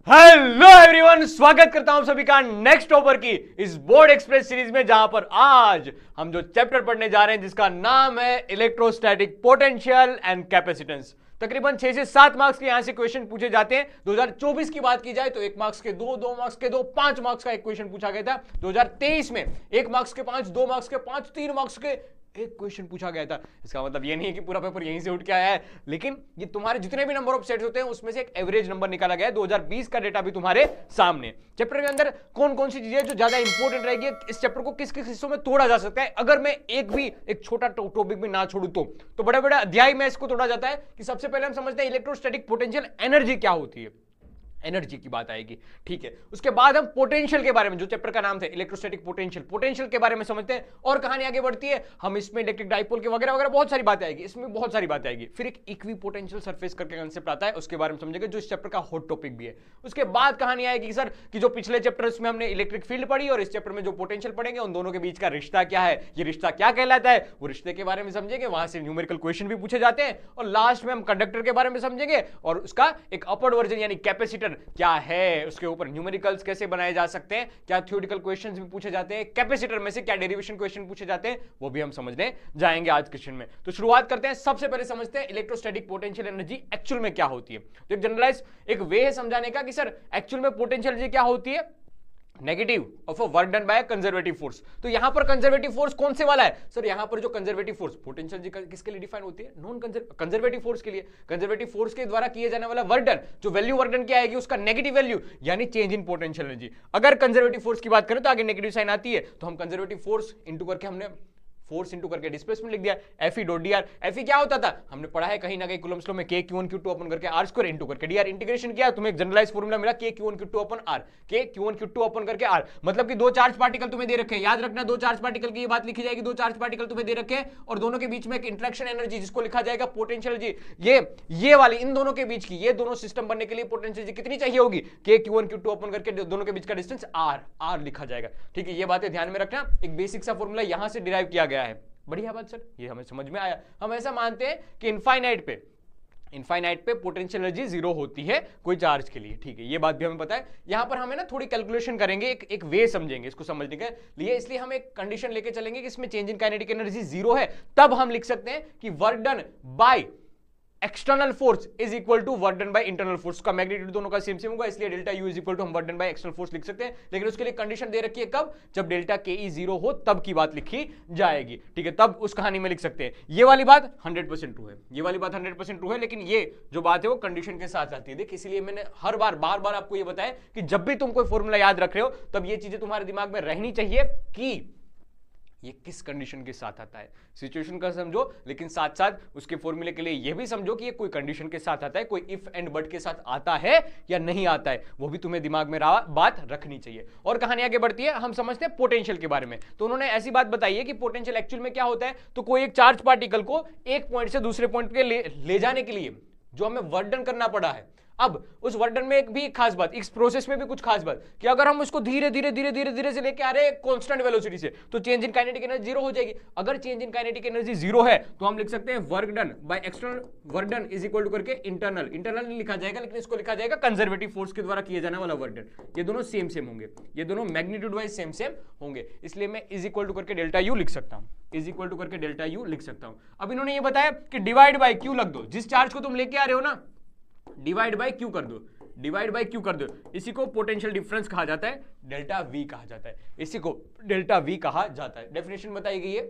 Hello everyone, स्वागत करता हूं सभी का नेक्स्ट टॉपर की इस बोर्ड एक्सप्रेस सीरीज में, जहां पर आज हम जो चैप्टर पढ़ने जा रहे हैं जिसका नाम है इलेक्ट्रोस्टैटिक पोटेंशियल एंड कैपेसिटेंस। तकरीबन 6 से 7 मार्क्स के यहां से क्वेश्चन पूछे जाते हैं। 2024 की बात की जाए तो 1 मार्क्स के 2 मार्क्स के 2, 5 मार्क्स का एक क्वेश्चन पूछा गया था। 2023 में 1 मार्क्स के 5, 2 मार्क्स के 5, 3 मार्क्स के एक क्वेश्चन पूछा गया था। इसका मतलब ये नहीं है कि पूरा पेपर यहीं से उठ के आया है, लेकिन ये तुम्हारे जितने भी नंबर ऑफ सेट्स होते हैं उसमें से एक एवरेज नंबर निकाला गया है। 2020 का डेटा भी तुम्हारे सामने। चैप्टर के अंदर कौन कौन सी चीजें जो ज्यादा इंपॉर्टेंट रहेगी, इस चैप्टर को किस किस हिस्सों में तोड़ा जा सकता है, अगर मैं एक छोटा टॉपिक भी ना छोड़ू तो बड़े बड़े अध्याय में इसको तोड़ा जाता है। कि सबसे पहले हम समझते हैं इलेक्ट्रोस्टैटिक पोटेंशियल एनर्जी क्या होती है, एनर्जी की बात आएगी। ठीक है, उसके बाद हम पोटेंशियल के बारे में, जो चैप्टर का नाम था इलेक्ट्रोस्टैटिक पोटेंशियल के बारे में समझते हैं और कहानी आगे बढ़ती है। हम इसमें इलेक्ट्रिक डाइपोल के वगैरह वगैरह बहुत सारी बातें आएगी, इसमें बहुत सारी बातें आएगी। फिर एक इक्विपोटेंशियल सरफेस करके कांसेप्ट आता है, उसके बारे में समझेंगे, जो इस चैप्टर का हॉट टॉपिक भी है। उसके बाद कहानी आएगी सर कि जो पिछले चैप्टर में हमने इलेक्ट्रिक फील्ड पढ़ी और इस चैप्टर में जो पोटेंशियल पढ़ेंगे उन दोनों के बीच का रिश्ता क्या है, ये रिश्ता क्या कहलाता है, वो रिश्ते के बारे में समझेंगे। वहां से न्यूमेरिकल क्वेश्चन भी पूछे जाते हैं और लास्ट में हम कंडक्टर के बारे में समझेंगे और उसका एक अपर्ड वर्जन यानी कैपेसिटर क्या है, उसके ऊपर न्यूमेरिकल्स कैसे बनाए जा सकते हैं, क्या थ्योरेटिकल क्वेश्चंस भी पूछे जाते हैं, कैपेसिटर में से क्या डेरिवेशन क्वेश्चन पूछे जाते हैं, वो भी हम समझने जाएंगे आज क्वेश्चन में। तो शुरुआत करते हैं। सबसे पहले समझते हैं इलेक्ट्रोस्टैटिक पोटेंशियल एनर्जी एक्चुअल में क्या होती है। तो एक जनरलाइज एक वे है समझाने का कि सर एक्चुअल में पोटेंशियल एनर्जी क्या होती है, negative of a work done by conservative force. तो यहां पर कंजर्वेटिव फोर्स कौन से वाला है सर, यहां पर जो कंजर्वेटिव फोर्स पोटेंशियल किसके लिए डिफाइन होती है, नॉन कंजर्वेटिव फोर्स के लिए। कंजर्वेटिव फोर्स के द्वारा किए जाने वाला वर्क डन, जो वैल्यू वर्क डन की आएगी उसका नेगेटिव वैल्यू यानी चेंज इन पोटेंशियल एनर्जी। अगर कंजर्वेटिव फोर्स की बात करें तो आगे नेगेटिव साइन आती है, तो हम कंजर्वेटिव फोर्स इंटू करके हमने फोर्स इंटू करके डिस्प्लेसमेंट लिख दिया, एफई डॉट डीआर। एफई क्या होता था, हमने पढ़ा है कहीं ना कहीं कूलम्ब्स लॉ में, K Q one Q two upon करके आर स्क्वायर इंटू करके डीआर। इंटीग्रेशन किया तुम्हें एक जनरलाइज फॉर्मूला मिला, K Q one Q two upon R, K Q one Q two upon करके आर। मतलब कि दो चार्ज पार्टिकल तुम्हें दे रखे हैं, याद रखना दो चार्ज पार्टिकल की ये बात लिखी जाएगी, दो चार्ज पार्टिकल तुम्हें दे रखे हैं और दोनों के बीच में एक इंटरेक्शन एनर्जी जिसको लिखा जाएगा पोटेंशियल एनर्जी। ये वाली इन दोनों के बीच की, ये दोनों सिस्टम बनने के लिए पोटेंशियल एनर्जी कितनी चाहिए होगी, के Q one Q two upon करके दोनों के बीच का डिस्टेंस आर लिखा जाएगा। ठीक है, ये बातें ध्यान में रखना। एक बेसिक सा फॉर्मूला यहां से डिराइव किया गया है। बढ़िया बात सर, ये हमें समझ में आया। हम ऐसा मानते हैं कि इनफाइनाइट पे पोटेंशियल एनर्जी जीरो होती है कोई चार्ज के लिए। ठीक है, ये बात भी हमें पता है। यहां पर हमें ना थोड़ी कैलकुलेशन करेंगे, एक वे समझेंगे इसको समझने के लिए। इसलिए हम एक कंडीशन लेके चलेंगे कि इसमें change in kinetic energy zero है, तब हम लिख सकते हैं कि work done by external force is equal to work done by internal force. का मैग्नीट्यूड दोनों का सेम होगा, इसलिए delta U is equal to हम work done by external force लिख सकते हैं। लेकिन उसके लिए कंडीशन दे रखी है, कब, जब डेल्टा के ई जीरो हो तब की बात लिखी जाएगी। ठीक है, तब उस कहानी में लिख सकते हैं। ये वाली बात 100% ट्रू है, ये वाली बात 100% ट्रू है, लेकिन ये जो बात है वो कंडीशन के साथ आती है। देख, इसलिए मैंने हर बार बार आपको ये बताया कि जब भी तुम कोई फॉर्मूला याद रख रहे हो तब ये चीजें तुम्हारे दिमाग में रहनी चाहिए कि ये किस कंडीशन के साथ आता है। सिचुएशन का समझो, लेकिन साथ साथ उसके फॉर्मूले के लिए ये भी समझो कि ये कोई कंडीशन के साथ आता है, कोई इफ एंड बट के साथ आता है या नहीं आता है, वो भी तुम्हें दिमाग में बात रखनी चाहिए। और कहानी आगे बढ़ती है, हम समझते हैं पोटेंशियल के बारे में। तो उन्होंने ऐसी बात बताई है कि पोटेंशियल एक्चुअल में क्या होता है, तो कोई एक चार्ज पार्टिकल को एक पॉइंट से दूसरे पॉइंट पे ले जाने के लिए जो हमें वर्क डन करना पड़ा है। अब उस वर्क डन में एक भी खास बात, इस प्रोसेस में भी कुछ खास बात कि अगर हम उसको धीरे धीरे से लेके आ रहे हैं कांस्टेंट वेलोसिटी से, तो change in kinetic energy zero हो जाएगी। अगर change in kinetic energy zero है तो हम लिख सकते हैं work done by external work done is equal to करके इंटरनल नहीं लिखा जाएगा, लेकिन इसको लिखा जाएगा कंजर्वेटिव फोर्स के द्वारा किए जाने वाला वर्क डन। ये दोनों सेम होंगे, ये दोनों मैग्नीट्यूड वाइज सेम होंगे, इसलिए मैं इज इक्वल टू करके डेल्टा यू लिख सकता हूं, इज इक्वल टू करके डेल्टा यू लिख सकता हूं। अब इन्होंने ये बताया कि डिवाइड बाय क्यू लग दो, जिस चार्ज को तुम लेके आ रहे हो ना, डिवाइड बाय क्यू कर दो, डिवाइड बाय क्यू कर दो। इसी को पोटेंशियल डिफरेंस कहा जाता है, डेल्टा वी कहा जाता है, इसी को डेल्टा वी कहा जाता है। डेफिनेशन बताई गई है।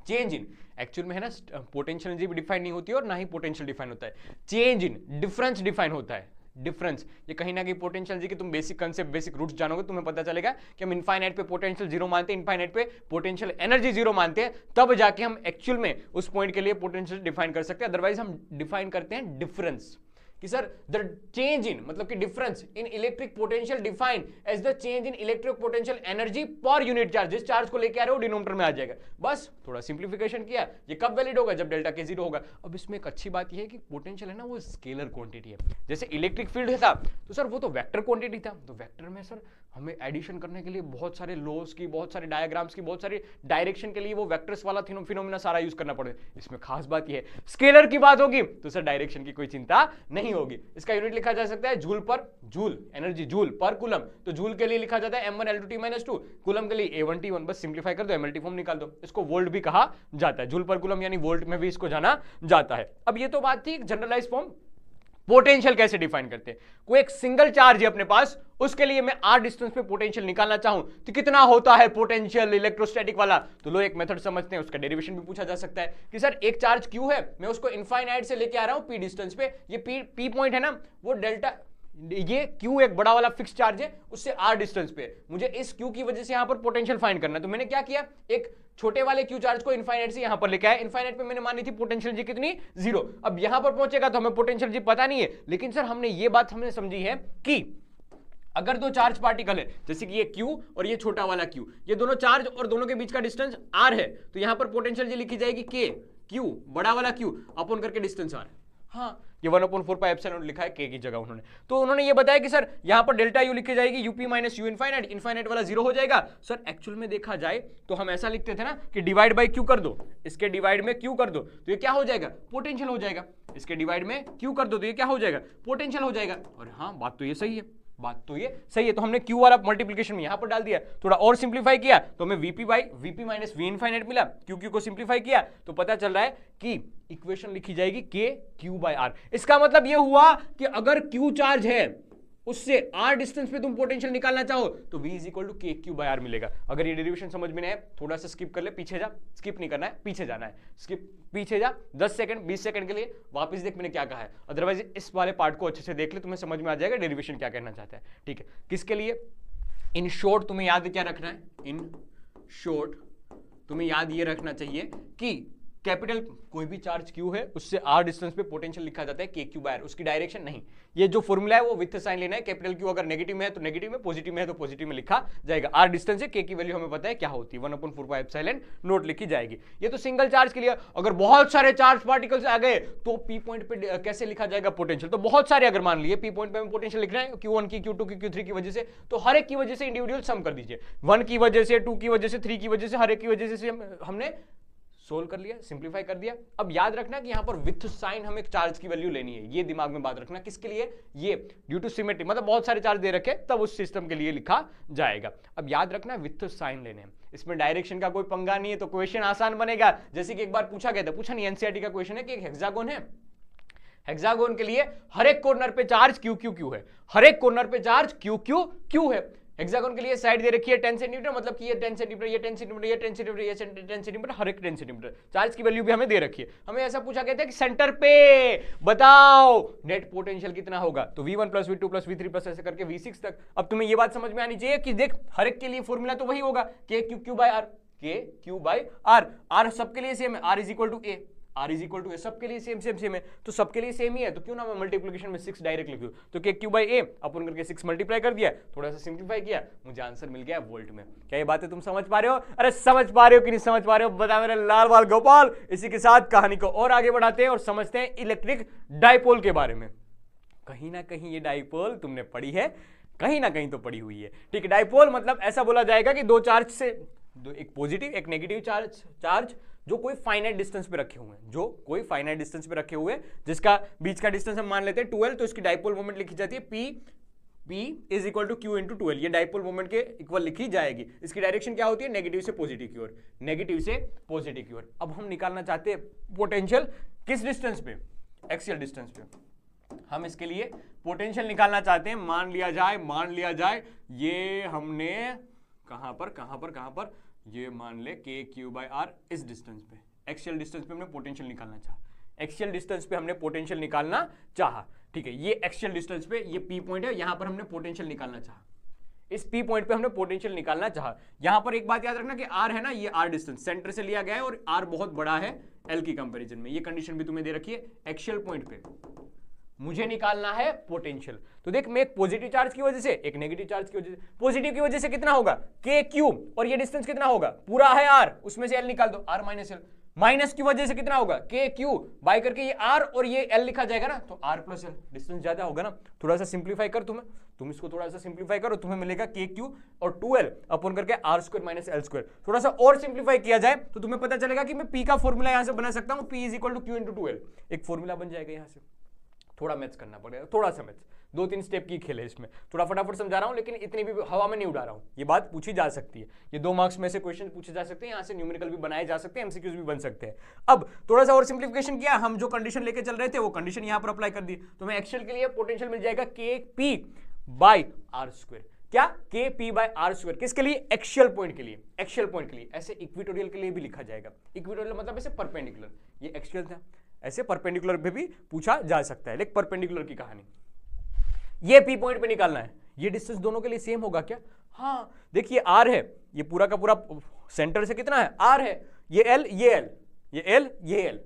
चेंज इन एक्चुअल में है ना, पोटेंशियल एनर्जी भी डिफाइन नहीं होती है और ना ही पोटेंशियल डिफाइन होता है, चेंज इन डिफरेंस डिफाइन होता है। डिफरेंस ये कहीं ना कहीं पोटेंशियल एनर्जी के तुम बेसिक कंसेप्ट, बेसिक रूट्स जानोगे, तुम्हें पता चलेगा कि हम इनफाइनाइट पे पोटेंशियल जीरो मानते हैं, इनफाइनाइट पे पोटेंशियल एनर्जी जीरो मानते हैं, तब जाके हम एक्चुअल में उस पॉइंट के लिए पोटेंशियल डिफाइन कर सकते हैं। अदरवाइज हम डिफाइन करते हैं डिफरेंस कि सर द चेंज इन, मतलब कि difference in electric potential defined as the change in electric potential energy per unit charge. जिस चार्ज को लेके आ रहे हो डिनोमिनेटर में आ जाएगा। बस थोड़ा सिंप्लीफिकेशन किया। ये कब वैलिड होगा, जब डेल्टा के जीरो होगा। अब इसमें एक अच्छी बात यह है कि पोटेंशियल है ना, वो स्केलर क्वांटिटी है। जैसे इलेक्ट्रिक फील्ड था तो सर वो तो वेक्टर क्वांटिटी था, तो वेक्टर में सर हमें एडिशन करने के लिए बहुत सारे लॉस की, बहुत सारे डायग्राम्स की, बहुत सारे डायरेक्शन के लिए वो वेक्टर्स वाला फिनोमिना सारा यूज करना पड़े। इसमें खास बात ये है, स्केलर की बात होगी तो सर डायरेक्शन की कोई चिंता नहीं होगी। इसका यूनिट लिखा जा सकता है जूल पर जूल, एनर्जी जूल पर कूलम। तो जूल के लिए लिखा जाता है m1 L2T-2, कूलम के लिए A1T1। बस सिंप्लीफाई कर दो, MLT फॉर्म निकाल दो। इसको वोल्ट भी कहा जाता है, जूल पर कूलम यानी वोल्ट में भी इसको जाना जाता है। अब ये तो बात थी जनरलाइज फॉर्म। पोटेंशियल कैसे डिफाइन करते हैं? कोई एक सिंगल चार्ज है अपने पास, उसके लिए मैं r डिस्टेंस पे पोटेंशियल निकालना चाहूं तो कितना होता है पोटेंशियल इलेक्ट्रोस्टैटिक वाला? तो लो एक मेथड समझते हैं, उसका डेरिवेशन भी पूछा जा सकता है कि सर एक चार्ज q है, मैं उसको इनफाइनाइट से लेके आ रहा हूं p डिस्टेंस पे। ये p पॉइंट है ना, वो डेल्टा, ये q एक बड़ा वाला फिक्स चार्ज है, उससे r डिस्टेंस पे मुझे इस q की वजह से यहां पर पोटेंशियल फाइंड करना है। तो मैंने क्या किया, एक छोटे वाले q चार्ज को इनफाइनाइट से यहां पर लेके आया। इनफाइनाइट पे मैंने मानी थी पोटेंशियल जी कितनी, 0। अब यहां पर पहुंचेगा तो हमें पोटेंशियल जी पता नहीं है, लेकिन सर हमने ये बात हमने समझी है कि अगर दो चार्ज पार्टिकल है, जैसे कि ये q और ये छोटा वाला q, ये दोनों चार्ज और दोनों के बीच का डिस्टेंस r है, तो यहां पर पोटेंशियल जी लिखी जाएगी k, q बड़ा वाला q अपन करके डिस्टेंस r। हाँ, ये 1/4πε लिखा है k की जगह उन्होंने। तो उन्होंने ये बताया कि सर यहां पर डेल्टा u लिखी जाएगी UP minus you infinite, infinite वाला 0 हो जाएगा। सर एक्चुअल में देखा जाए तो हम ऐसा लिखते थे ना कि डिवाइड बाय q कर दो, इसके डिवाइड में q कर दो तो ये क्या हो जाएगा, पोटेंशियल हो जाएगा। इसके डिवाइड में q कर दो तो ये क्या हो जाएगा, पोटेंशियल हो जाएगा। और हाँ, बात तो ये सही है, बात तो ये सही है। तो हमने q वाला मल्टीप्लिकेशन में यहां पर डाल दिया, थोड़ा और सिंप्लीफाई किया तो हमें vp माइनस v इनफाइनाइट मिला। q को सिंप्लीफाई किया तो पता चल रहा है कि इक्वेशन लिखी जाएगी k q/r। इसका मतलब ये हुआ कि अगर q चार्ज है, उससे r डिस्टेंस पे तुम पोटेंशियल निकालना चाहो तो v is equal to k q/r मिलेगा। अगर ये डेरिवेशन समझ में नहीं है, थोड़ा सा स्किप कर ले, पीछे जा, स्किप नहीं करना है, पीछे जाना है, स्किप पीछे जा 10 सेकंड 20 सेकंड के लिए, वापस देख मैंने क्या कहा है। अदरवाइज इस वाले पार्ट को अच्छे से देख ले, तुम्हें समझ में आ जाएगा डेरिवेशन क्या कहना चाहता है। ठीक है, किसके लिए? इन शॉर्ट तुम्हें याद क्या रखना है, इन शॉर्ट तुम्हें याद ये रखना चाहिए कि कैपिटल कोई भी चार्ज q है, उससे r डिस्टेंस पे पोटेंशियल लिखा जाता है k q/r, उसकी डायरेक्शन नहीं। ये जो फॉर्मूला है वो विथ साइन लेना है, कैपिटल q अगर नेगेटिव में है तो नेगेटिव में, पॉजिटिव में है तो पॉजिटिव में लिखा जाएगा। r डिस्टेंस है, k की वैल्यू हमें पता है क्या होती है, 1/4πε नोट लिखी जाएगी। ये तो सिंगल चार्ज के लिए। अगर बहुत सारे चार्ज पार्टिकल्स आ गए तो p पॉइंट पे कैसे लिखा जाएगा पोटेंशियल? तो बहुत सारे अगर मान लिए p पॉइंट पे हमें पोटेंशियल लिखना है q1 की, q2 की, q3 की वजह से, तो हर एक की वजह से इंडिविजुअल सम कर दीजिए। 1 की वजह से, 2 की वजह से, 3 की वजह से, हर एक की वजह से हमने सोल्व कर लिया, सिंप्लीफाई कर दिया। अब याद रखना कि यहां पर विथ साइन हमें चार्ज की वैल्यू लेनी है, ये दिमाग में बात रखना। किसके लिए? ये ड्यू टू सिमेट्री, मतलब बहुत सारे चार्ज दे रखे तब उस सिस्टम के लिए लिखा जाएगा। अब याद रखना विथ साइन लेने हैं, इसमें डायरेक्शन का कोई पंगा नहीं है, तो क्वेश्चन आसान बनेगा। जैसे कि एक बार पूछा गया था, पूछा नहीं, एनसीईआरटी का क्वेश्चन है कि एक हेक्सागोन है, हेक्सागोन के लिए हर एक कॉर्नर पे चार्ज q q q है, हर एक कॉर्नर पे चार्ज q q q है। हेक्सागोन के लिए साइड दे रखी है 10 सेंटीमीटर, मतलब कि ये 10 सेंटीमीटर, ये 10 सेंटीमीटर, ये 10 सेंटीमीटर, ये 10 सेंटीमीटर, हर एक 10 सेंटीमीटर। चार्ज की वैल्यू भी हमें दे रखी है। हमें ऐसा पूछा गया था कि सेंटर पे बताओ नेट पोटेंशियल कितना होगा, तो v1 plus v2 plus v3 plus ऐसे करके v6 तक। अब तुम्हें ये बात समझ में आनी चाहिए कि देख हर एक के लिए फॉर्मूला तो वही होगा, k q/r, k q/r, r सबके लिए सेम है, r is equal to a, r is equal to a, सबके लिए सेम है, तो सबके लिए सेम ही है, तो क्यों ना मैं मल्टीप्लिकेशन में 6 डायरेक्ट लिख दूं। तो k q/a अपन करके 6 मल्टीप्लाई कर दिया, थोड़ा सा सिंप्लीफाई किया, मुझे आंसर मिल गया वोल्ट में। क्या ये बातें तुम समझ पा रहे हो? अरे समझ पा रहे हो कि नहीं समझ पा रहे हो? बता मेरे लाल बाल गोपाल। इसी के साथ कहानी को और आगे बढ़ाते हैं और समझते हैं इलेक्ट्रिक डाइपोल के बारे में। कहीं ना कहीं ये डाइपोल तुमने पढ़ी है, कहीं ना कहीं तो पढ़ी हुई है। ठीक है, डाइपोल मतलब ऐसा बोला जाएगा कि दो चार्ज से, एक पॉजिटिव एक नेगेटिव चार्ज जो कोई फाइनाइट डिस्टेंस पे रखे हुए हैं, जो कोई फाइनाइट डिस्टेंस पे रखे हुए हैं, जिसका बीच का डिस्टेंस हम मान लेते हैं 12, तो इसकी डाइपोल मोमेंट लिखी जाती है p is equal to q into 12। ये डाइपोल मोमेंट के इक्वल लिखी जाएगी। इसकी डायरेक्शन क्या होती है? नेगेटिव से पॉजिटिव की ओर, नेगेटिव से पॉजिटिव की ओर। अब हम निकालना चाहते हैं पोटेंशियल किस डिस्टेंस पे? एक्सियल डिस्टेंस पे। हम इसके लिए पोटेंशियल निकालना चाहते हैं। मान लिया जाए ये हमने कहां पर ये मान ले k q/r इस डिस्टेंस पे, एक्सियल डिस्टेंस पे हमने पोटेंशियल निकालना चाहा, एक्सियल डिस्टेंस पे हमने पोटेंशियल निकालना चाहा। ठीक है, ये एक्सियल डिस्टेंस पे ये p पॉइंट है, यहां पर हमने पोटेंशियल निकालना चाहा, इस p पॉइंट पे हमने पोटेंशियल निकालना चाहा। यहां पर एक बात याद रखना कि r है ना, ये r डिस्टेंस सेंटर से लिया गया है और r बहुत बड़ा है l की कंपैरिजन में। ये कंडीशन भी तुम्हें दे रखी है। एक्सियल पॉइंट पे मुझे निकालना है पोटेंशियल। तो देख, मैं एक पॉजिटिव चार्ज की वजह से, एक नेगेटिव चार्ज की वजह से, पॉजिटिव की वजह से कितना होगा k q, और ये डिस्टेंस कितना होगा? पूरा है r, उसमें से l निकाल दो, r माइनस l। माइनस की वजह से कितना होगा के क्यू बाय करके ये आर और ये एल लिखा जाएगा ना, तो आर प्लस एल, डिस्टेंस ज्यादा होगा ना। थोड़ा सा सिंप्लीफाई कर तुम इसको थोड़ा सा सिंप्लीफाई करो, तुम्हें मिलेगा के क्यू और 2l अपॉन करके R square minus L square. थोड़ा सा और सिंप्लीफाई किया जाए तो तुम्हें पता चलेगा कि मैं पी का फॉर्मूला यहां से बना सकता हूं, P is equal to Q into 2l, एक फॉर्मूला बन जाएगा यहां से। थोड़ा मैथ्स करना पड़ेगा, थोड़ा सा मैथ्स, 2-3 स्टेप की खेल है इसमें, थोड़ा फटाफट समझा रहा हूं, लेकिन इतनी भी हवा में नहीं उड़ा रहा हूं, ये बात पूछी जा सकती है। ये 2 मार्क्स में से क्वेश्चन पूछे जा सकते हैं, यहां से न्यूमेरिकल भी बनाए जा सकते हैं, एमसीक्यूज भी बन सकते हैं। अब थोड़ा सा और सिंप्लीफिकेशन किया, हम जो कंडीशन लेके चल रहे थे वो कंडीशन यहां पर अप्लाई कर दी, तो हमें एक्चुअल के लिए पोटेंशियल मिल जाएगा के पी बाई आर स्क्वायर। क्या के पी बाई आर स्क्वायर, किसके लिए? एक्शियल पॉइंट के लिए, एक्शियल पॉइंट के लिए। ऐसे इक्वेटोरियल के लिए भी लिखा जाएगा, इक्वेटोरियल मतलब ऐसे परपेंडिकुलर, ये एक्शियल था, ऐसे परपेंडिकुलर पे भी पूछा जा सकता है। लेकिन परपेंडिकुलर की कहानी, ये पी पॉइंट पे निकालना है, ये डिस्टेंस दोनों के लिए सेम होगा क्या? हाँ, देखिए आर है, ये पूरा का पूरा सेंटर से कितना है? आर है, ये एल, ये एल, ये एल, ये एल,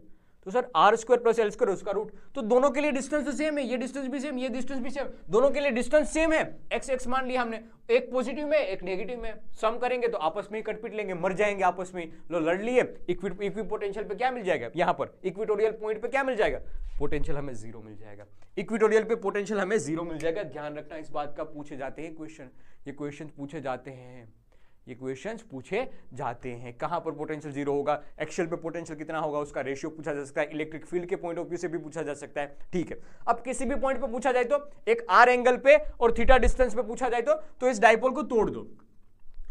तो sir R square plus L square उसका रूट, तो दोनों के लिए डिस्टेंस तो सेम है, ये डिस्टेंस भी सेम, ये डिस्टेंस भी सेम, दोनों के लिए डिस्टेंस सेम है। एक्स एक्स मान लिया हमने, एक पॉजिटिव में एक नेगेटिव में, सम करेंगे तो आपस में ही कटपीट लेंगे, मर जाएंगे आपस में, लो लड़ लिए। इक्विपोटेंशियल पे क्या मिल जाएगा? यहाँ पर इक्वेटोरियल पॉइंट पे क्या मिल जाएगा? पोटेंशियल हमें 0 मिल जाएगा, इक्वेटोरियल पे पोटेंशियल हमें 0 मिल जाएगा। ध्यान रखना इस बात का, पूछे जाते हैं क्वेश्चन, ये क्वेश्चन पूछे जाते हैं, ये क्वेश्चंस पूछे जाते हैं। कहां पर पोटेंशियल 0 होगा, एक्शियल पे पोटेंशियल कितना होगा, उसका रेशियो पूछा जा सकता है, इलेक्ट्रिक फील्ड के पॉइंट ऑफ व्यू से भी पूछा जा सकता है। ठीक है, अब किसी भी पॉइंट पे पूछा जाए तो, एक आर एंगल पे और थीटा डिस्टेंस पे पूछा जाए तो इस डाइपोल को तोड़ दो,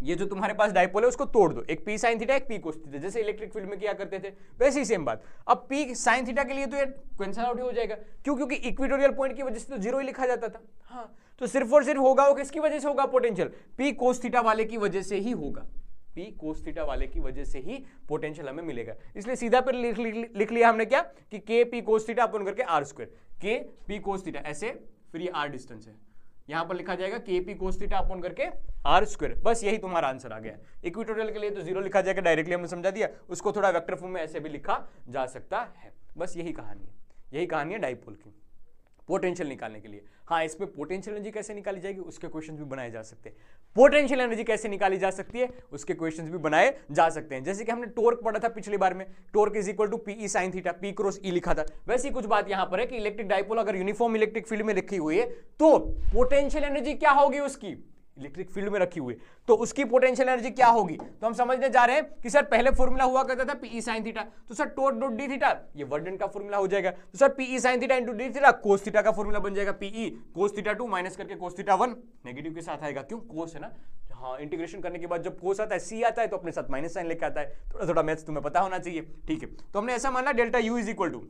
ये जो तुम्हारे पास डाइपोल है उसको तोड़ दो, एक पी साइन थीटा एक पी कोस थीटा, जैसे इलेक्ट्रिक फील्ड में किया करते थे वैसे ही सेम बात। अब पी साइन थीटा के लिए तो ये कैंसिल आउट हो जाएगा, क्यों? क्योंकि इक्वेटोरियल पॉइंट की वजह से तो 0 ही लिखा जाता था। हाँ, तो सिर्फ और सिर्फ होगा वो किसकी वजह से होगा पोटेंशियल? पी कोस थीटा वाले की वजह से ही होगा, पी कोस थीटा वाले की वजह से ही पोटेंशियल हमें मिलेगा। इसलिए सीधा पर लिख लिया हमने क्या कि के पी कोस थीटा अपन करके आर स्क्वायर, के पी कोस थीटा ऐसे, फिर ये आर डिस्टेंस है, यहां पर लिखा जाएगा के पी कोस थीटा अपन करके आर स्क्वायर। बस यही तुम्हारा आंसर आ गया। इक्वेटोरियल के लिए तो 0 लिखा जाएगा, डायरेक्टली हमने समझा दिया, उसको थोड़ा वेक्टर फॉर्म में ऐसे भी लिखा जा सकता है। बस यही कहानी है, यही कहानी है डाइपोल की, पोटेंशियल निकालने के लिए। हाँ, इसमें पोटेंशियल एनर्जी कैसे निकाली जाएगी उसके क्वेश्चंस भी बनाए जा सकते हैं, पोटेंशियल एनर्जी कैसे निकाली जा सकती है उसके क्वेश्चंस भी बनाए जा सकते हैं। जैसे कि हमने टॉर्क पढ़ा था पिछली बार में, torque is equal to p E sine theta, p cross E लिखा था, वैसी कुछ बात यहां पर है कि इलेक्ट्रिक डाइपोल अगर यूनिफॉर्म इलेक्ट्रिक फील्ड में लिखी हुई है तो पोटेंशियल एनर्जी क्या होगी उसकी? इलेक्ट्रिक फील्ड में रखी हुई, तो उसकी पोटेंशियल एनर्जी क्या होगी? तो हम समझने जा रहे हैं कि सर पहले फॉर्मूला हुआ करता था पीई साइन थीटा, तो sir torque dot D theta ये वर्डन का फॉर्मूला हो जाएगा, तो sir PE sine theta into D theta cos theta का फॉर्मूला बन जाएगा, पीई कोस थीटा 2 माइनस करके कोस थीटा 1 नेगेटिव के साथ आएगा, क्यों? कोस है ना। हाँ, इंटीग्रेशन करने के बाद जब कोस आता है, सी आता है, तो अपने साथ माइनस साइन लेके आता है। थोड़ा थोड़ा मैथ्स तुम्हें पता होना चाहिए। ठीक है, तो हमने ऐसा माना delta U is equal to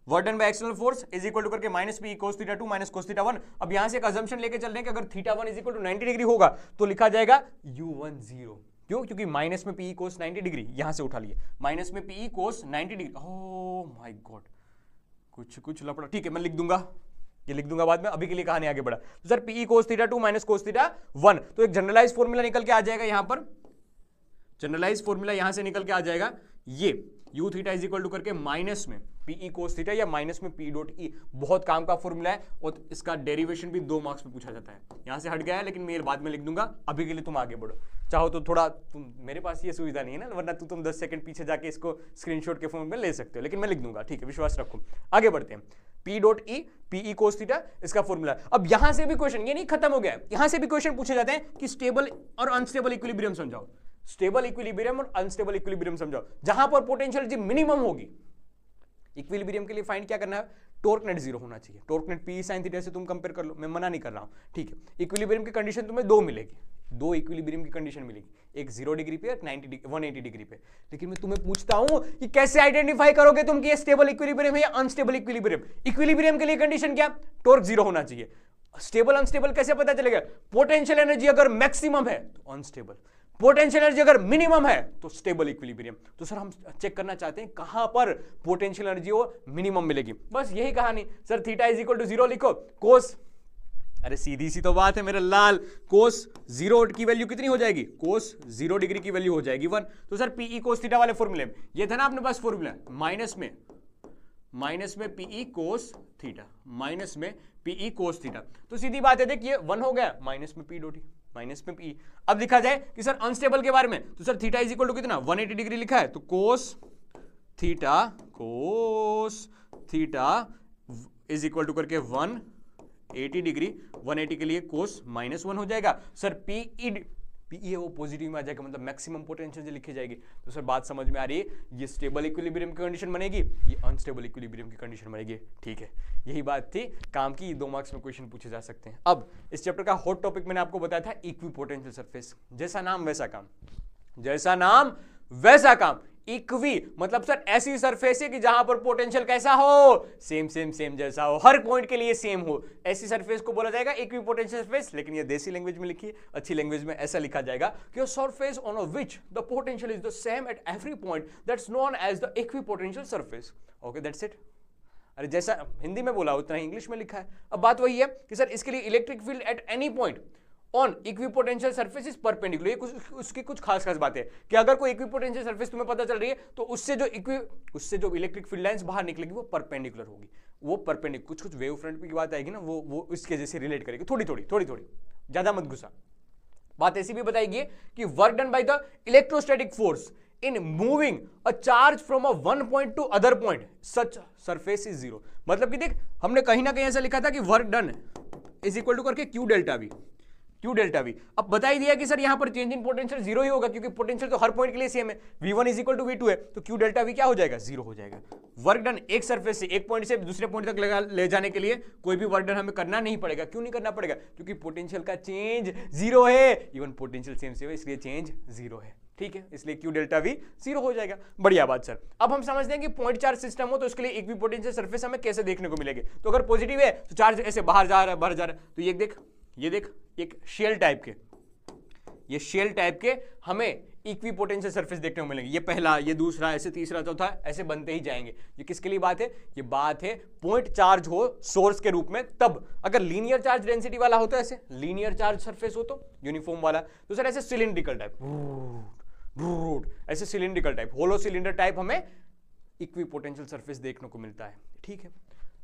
work done by external force is equal to करके minus p cos theta 2 minus cos theta 1। अब यहां से एक अजम्पशन लेके चल रहे हैं कि अगर theta 1 is equal to 90 degree होगा तो लिखा जाएगा u10, क्यों? क्योंकि माइनस में पी कोस 90 डिग्री, यहां से उठा लिए, माइनस में P cos 90 degree. Oh my God, कुछ लफड़ा। ठीक है, मैं लिख दूंगा, ये लिख दूंगा बाद में, अभी के लिए कहानी आगे बढ़ा। तो sir P cos theta 2 minus cos theta 1, तो एक जनरलाइज फॉर्मूला निकल के आ जाएगा यहां पर, जनरलाइज फॉर्मूला यहां से निकल के आ जाएगा, ये u theta is equal to करके माइनस में पीई कोस थीटा या माइनस में पी डॉट ई, बहुत काम का फॉर्मूला है और इसका डेरिवेशन भी 2 मार्क्स में पूछा जाता है। यहां से हट गया है, लेकिन मैं बाद में लिख दूंगा, अभी के लिए तुम आगे बढ़ो। चाहो तो थोड़ा तुम, मेरे पास ये सुविधा नहीं है ना, वरना तुम 10 सेकंड पीछे जाके इसको स्क्रीनशॉट के फॉर्म में ले सकते हो, लेकिन मैं लिख दूंगा। ठीक है, विश्वास रखो। आगे बढ़ते हैं, P dot E PE cos theta इसका फॉर्मूला। अब यहां से भी क्वेश्चन, ये नहीं खत्म हो गया, यहां से भी क्वेश्चन पूछे जाते हैं कि स्टेबल और अनस्टेबल इक्विलिब्रियम समझाओ, स्टेबल इक्विलिब्रियम और अनस्टेबल इक्विलिब्रियम समझाओ, जहां पर पोटेंशियल एनर्जी मिनिमम होगी। इक्विलिब्रियम के लिए फाइंड क्या करना है? टॉर्क नेट 0 होना चाहिए, torque net P sine theta से तुम कंपेयर कर लो, मैं मना नहीं कर रहा हूं। ठीक है, इक्विलिब्रियम की कंडीशन तुम्हें 2 मिलेगी, 2 इक्विलिब्रियम की कंडीशन मिलेगी, एक 0 डिग्री पे, एक 180 डिग्री पे। लेकिन मैं तुम्हें पूछता हूं कि कैसे आइडेंटिफाई करोगे तुम कि ये स्टेबल इक्विलिब्रियम है या अनस्टेबल इक्विलिब्रियम? इक्विलिब्रियम के लिए कंडीशन क्या? टॉर्क 0 होना चाहिए। स्टेबल अनस्टेबल कैसे पता चलेगा? पोटेंशियल एनर्जी अगर मैक्सिमम है तो अनस्टेबल, पोटेंशियल एनर्जी अगर मिनिमम है तो स्टेबल इक्विलिब्रियम। तो सर हम चेक करना चाहते हैं कहां पर पोटेंशियल एनर्जी वो मिनिमम मिलेगी, बस यही कहानी। Sir theta is equal to 0 लिखो, कोस, अरे सीधी सी तो बात है मेरे लाल, कोस 0 की वैल्यू कितनी हो जाएगी? कोस 0 डिग्री की वैल्यू हो जाएगी 1। तो सर पीई कोस थीटा वाले फॉर्मूले में ये था ना अपने पास फॉर्मूला, माइनस में पीई कोस थीटा, माइनस में पीई कोस थीटा। तो सीधी बात है, देखिए 1 हो गया, माइनस में पी डॉट, माइनस में पी। अब लिखा जाए कि सर अनस्टेबल के बारे में, तो sir theta is equal to कितना? 180 डिग्री लिखा है, तो cos theta cos theta is equal to करके 180 डिग्री, 180 के लिए कोस -1 हो जाएगा सर। पी है वो पॉजिटिव में आ जाएगा, मतलब मैक्सिमम पोटेंशियल लिखी जाएगी। तो सर बात समझ में आ रही है, ये स्टेबल इक्विलिब्रियम की कंडीशन बनेगी, ये अनस्टेबल इक्विलिब्रियम की कंडीशन बनेगी। ठीक है, यही बात थी काम की, 2 मार्क्स में क्वेश्चन पूछे जा सकते हैं। अब इस चैप्टर का हॉट टॉपिक मैंने आपको बताया था इक्विपोटेंशियल सरफेस। जैसा नाम वैसा काम, जैसा नाम वैसा काम। इक्वी मतलब सर ऐसी सरफेस है कि जहां पर पोटेंशियल कैसा हो, सेम सेम सेम जैसा हो, हर पॉइंट के लिए सेम हो, ऐसी सरफेस को बोला जाएगा इक्वी पोटेंशियल सरफेस। लेकिन ये देसी लैंग्वेज में लिखी है, अच्छी लैंग्वेज में ऐसा लिखा जाएगा कि surface on which the potential is the same at every point, that's known as the equipotential surface. Okay, that's it. अरे जैसा हिंदी में बोला उतना ही इंग्लिश में लिखा है। अब बात वही है कि सर इसके लिए electric field at any point on equipotential surface is perpendicular. ये उसकी कुछ खास बात है कि अगर कोई इक्विपोटेंशियल सरफेस तुम्हें पता चल रही है तो उससे जो इलेक्ट्रिक फील्ड लाइंस बाहर निकलेगी वो परपेंडिकुलर होगी। वो परपेंडिकुलर कुछ वेव फ्रंट की बात आएगी ना, वो इसके जैसे रिलेट करेगी, थोड़ी थोड़ी, ज्यादा मत घुसा। बात ऐसी भी बताएगी कि work done by the electrostatic force in moving a charge from a one point to other point such surface is zero। मतलब कि देख हमने कहीं ना कहीं ऐसा लिखा था कि work done is equal to करके क्यू डेल्टा वी। अब बता ही दिया कि सर यहां पर चेंज इन पोटेंशियल जीरो ही होगा, क्योंकि पोटेंशियल तो हर पॉइंट के लिए सेम है। v1 is equal to v2 है, तो क्यू डेल्टा वी क्या हो जाएगा, जीरो हो जाएगा। वर्क डन एक सरफेस से एक पॉइंट से दूसरे पॉइंट तक ले जाने के लिए कोई भी वर्क डन हमें करना नहीं पड़ेगा। क्यों नहीं करना पड़ेगा, क्योंकि पोटेंशियल का चेंज जीरो है, इवन पोटेंशियल सेम से है, इसलिए चेंज जीरो है। ठीक है, इसलिए क्यू डेल्टा वी जीरो हो जाएगा। बढ़िया बात सर। अब हम समझते हैं कि पॉइंट चार्ज सिस्टम हो तो उसके लिए इक्विपोटेंशियल सरफेस हमें कैसे देखने को मिलेगी। तो अगर पॉजिटिव है तो चार्ज ऐसे बाहर जा रहा है, तो ये देख एक शेल टाइप के हमें इक्विपोटेंशियल सरफेस देखने को मिलेंगे। ये पहला, ये दूसरा, ऐसे तीसरा, चौथा, ऐसे बनते ही जाएंगे। ये किसके लिए बात है, ये बात है पॉइंट चार्ज हो सोर्स के रूप में। तब अगर लीनियर चार्ज डेंसिटी वाला हो तो ऐसे लीनियर चार्ज सरफेस हो तो यूनिफॉर्म वाला, तो सर ऐसे सिलिंड्रिकल टाइप, ऐसे सिलिंड्रिकल टाइप, होलो सिलिंडर टाइप हमें इक्विपोटेंशियल सरफेस देखने को मिलता है। ठीक है,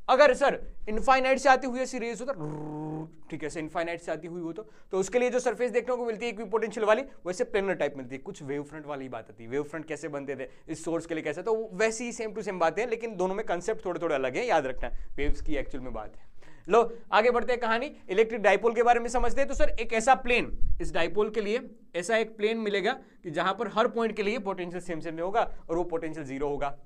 अगर सर इनफाइनाइट से आती हुई ऐसी रेस हो तो, ठीक है, ऐसे इनफाइनाइट से आती हुई हो तो उसके लिए जो सरफेस देखने को मिलती है इक्विपोटेंशियल वाली, वैसे प्लेनर टाइप मिलती है। कुछ वेव फ्रंट वाली बात आती है, वेव फ्रंट कैसे बनते थे इस सोर्स के लिए कैसे, तो वैसी ही सेम टू सेम बातें हैं, लेकिन दोनों में कंसेप्ट थोड़े अलग है, याद रखना। वेव्स की एक्चुअल में बात है। लो आगे बढ़ते हैं कहानी, इलेक्ट्रिक डाइपोल के बारे में समझते हैं। तो सर एक ऐसा प्लेन, इस डाइपोल के लिए ऐसा एक प्लेन मिलेगा कि जहां पर हर पॉइंट के लिए पोटेंशियल सेम सेम होगा और वो पोटेंशियल जीरो होगा।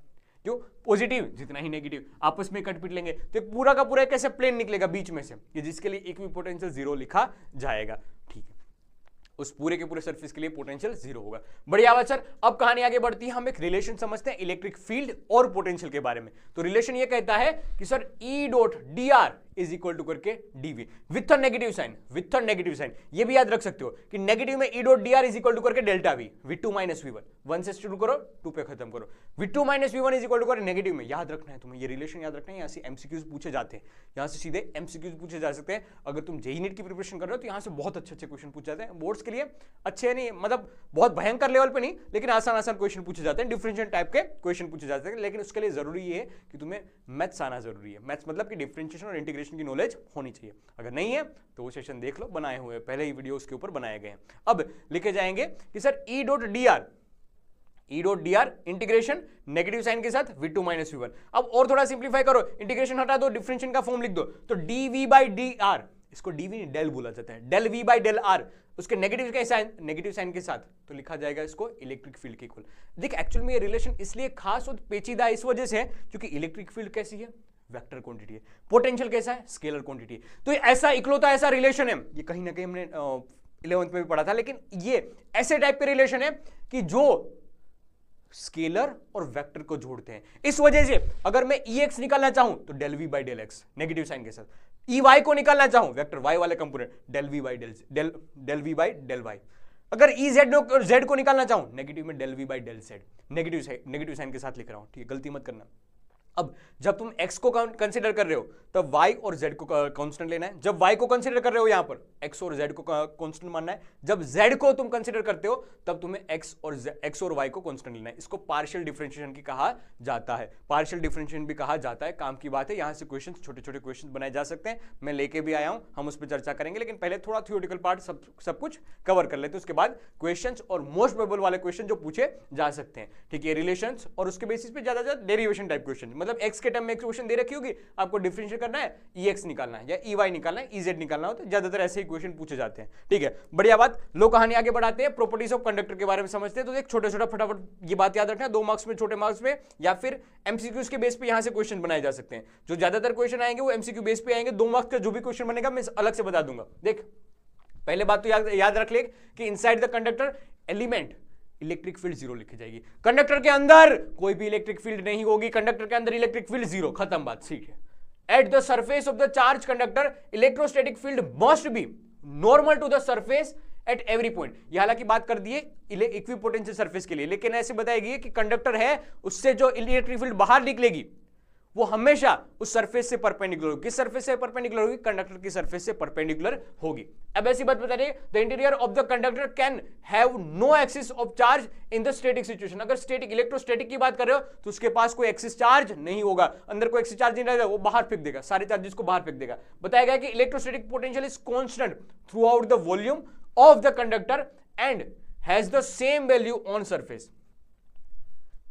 जो पॉजिटिव जितना ही नेगेटिव आपस में कट पिट लेंगे तो एक पूरा का पूरा एक ऐसे प्लेन निकलेगा बीच में से कि जिसके लिए इक्विपोटेंशियल जीरो लिखा जाएगा। ठीक है, उस पूरे के पूरे सरफेस के लिए पोटेंशियल जीरो होगा। बढ़िया बात सर। अब कहानी आगे बढ़ती है, हम एक रिलेशन समझते हैं इलेक्ट्रिक फील्ड और पोटेंशियल के बारे में। तो रिलेशन ये कहता है कि sir E dot D r is equal to करके d V with a negative sign. ये भी याद रख सकते हो कि नेगेटिव में E dot D r is equal to करके delta V, v2 minus v1, 1 से शुरू करो 2 पे खत्म करो, v2 minus v1 is equal to करके नेगेटिव में। याद रखना है तुम्हें, ये रिलेशन याद रखना है। यहाँ से एमसीक्यूज पूछे जाते हैं, यहाँ से सीधे एमसीक्यूज पूछे जा सकते हैं। अगर तुम जेईई नीट की प्रिपरेशन कर रहे हो तो यहाँ से बहुत अच्छे क्वेश्चन पूछे जाते हैं। बोर्ड्स के लिए अच्छे नहीं, मतलब बहुत भयंकर लेवल पे नहीं, लेकिन आसान क्वेश्चन पूछे जाते हैं, डिफरेंशियल टाइप के क्वेश्चन पूछे जाते हैं। लेकिन उसके लिए जरूरी है कि तुम्हें मैथ्स आना जरूरी है। मैथ्स मतलब कि डिफरेंशिएशन और इंटीग्रेशन की नॉलेज होनी चाहिए। अगर नहीं है तो वो सेशन देख लो, बनाए हुए पहले ही वीडियो उसके ऊपर बनाए गए हैं। अब लिखे जाएंगे कि sir E dot D R integration negative sign के साथ v2 माइनस v1। अब और थोड़ा सिंप्लीफाई करो, इंटीग्रेशन हटा दो, डिफरेंशिएशन का फॉर्म लिख दो, तो dv बाई डी आर, इसको dv डेल बोला जाता है, del v by del R, उसके नेगेटिव साइन के साथ तो लिखा जाएगा इसको इलेक्ट्रिक फील्ड के इक्वल। देख एक्चुअल में ये रिलेशन इसलिए खास और पेचीदा इस वजह से है क्योंकि इलेक्ट्रिक फील्ड कैसी है, वेक्टर क्वांटिटी है, पोटेंशियल कैसा है, स्केलर क्वांटिटी है। तो ये ऐसा इकलौता ऐसा रिलेशन है, ये कहीं ना कहीं हमने 11th में भी पढ़ा था, लेकिन ये ऐसे टाइप के रिलेशन है कि जो स्केलर और वेक्टर को जोड़ते हैं। इस वजह से अगर मैं EX निकालना चाहूं तो del V by del X negative sign के साथ, EY को निकालना चाहूं वेक्टर Y वाले component del V by del Y। अगर EZ को निकालना चाहूं नेगेटिव में del V by del Z, negative sign के साथ लिख रहा हूं। ठीक है, गलती मत करना। अब जब तुम x को कंसीडर कर रहे हो तब y और z को कांस्टेंट लेना है। जब y को कंसीडर कर रहे हो यहां पर x और z को कांस्टेंट मानना है। जब z को तुम कंसीडर करते हो तब तुम्हें x और y को कांस्टेंट लेना है। इसको पार्शियल डिफरेंशिएशन की कहा जाता है, पार्शियल डिफरेंशिएशन भी कहा जाता है। काम की बात है, यहां से क्वेश्चन, छोटे छोटे क्वेश्चन बनाए जा सकते हैं। मैं लेके भी आया हूं, हम उस पर चर्चा करेंगे, लेकिन पहले थोड़ा थियोरेटिकल पार्ट सब कुछ कवर कर लेते हैं। उसके बाद क्वेश्चन और मोस्ट प्रोबेबल वाले क्वेश्चन जो पूछे जा सकते हैं, ठीक है, रिलेशंस और उसके बेसिस पे ज्यादा डेरिवेशन टाइप क्वेश्चन, मतलब x के टर्म में क्वेश्चन दे रखी होगी, आपको डिफरेंशिएट करना है, ex निकालना है या ey निकालना है, ez निकालना हो, तो ज्यादातर ऐसे ही क्वेश्चन पूछे जाते हैं। ठीक है, बढ़िया बात। लो कहानी आगे बढ़ाते हैं, प्रॉपर्टीज ऑफ कंडक्टर के बारे में समझते हैं। तो एक छोटा छोटा फटाफट ये बात याद रखना, 2 मार्क्स में, छोटे मार्क्स में, या फिर एमसीक्यूज के बेस पे यहां से क्वेश्चन बनाए जा सकते हैं। जो ज्यादातर क्वेश्चन आएंगे वो एमसीक्यू बेस पे आएंगे। 2 मार्क्स का जो भी क्वेश्चन बनेगा मैं अलग से बता दूंगा। देख, पहले बात तो याद रख ले कि inside the conductor element electric field 0 लिखी जाएगी। कंडक्टर के अंदर कोई भी इलेक्ट्रिक फील्ड नहीं होगी, कंडक्टर के अंदर इलेक्ट्रिक फील्ड 0, खत्म बात, ठीक है। At the surface of the charge conductor electrostatic field must be normal to the surface at every point. ये हालांकि बात कर दिए इक्विपोटेंशियल सरफेस के लिए, लेकिन ऐसे बताएगी कि कंडक्टर है उससे जो इलेक्ट्रिक फील्ड बाहर निकलेगी वो हमेशा उस सरफेस से परपेंडिकुलर होगी। किस सरफेस से परपेंडिकुलर होगी? कंडक्टर की सरफेस से परपेंडिकुलर होगी। अब ऐसी बात बता रही है, the interior of the conductor can have no excess of charge in the static situation. अगर स्टैटिक इलेक्ट्रोस्टैटिक की बात कर रहे हो तो उसके पास कोई एक्सिस चार्ज नहीं होगा, अंदर कोई एक्सिस चार्ज नहीं रहेगा, वो बाहर फेंक देगा, सारे चार्जेस को बाहर फेंक देगा। बताया गया कि electrostatic potential is constant through out the volume of the conductor and has the same value on surface.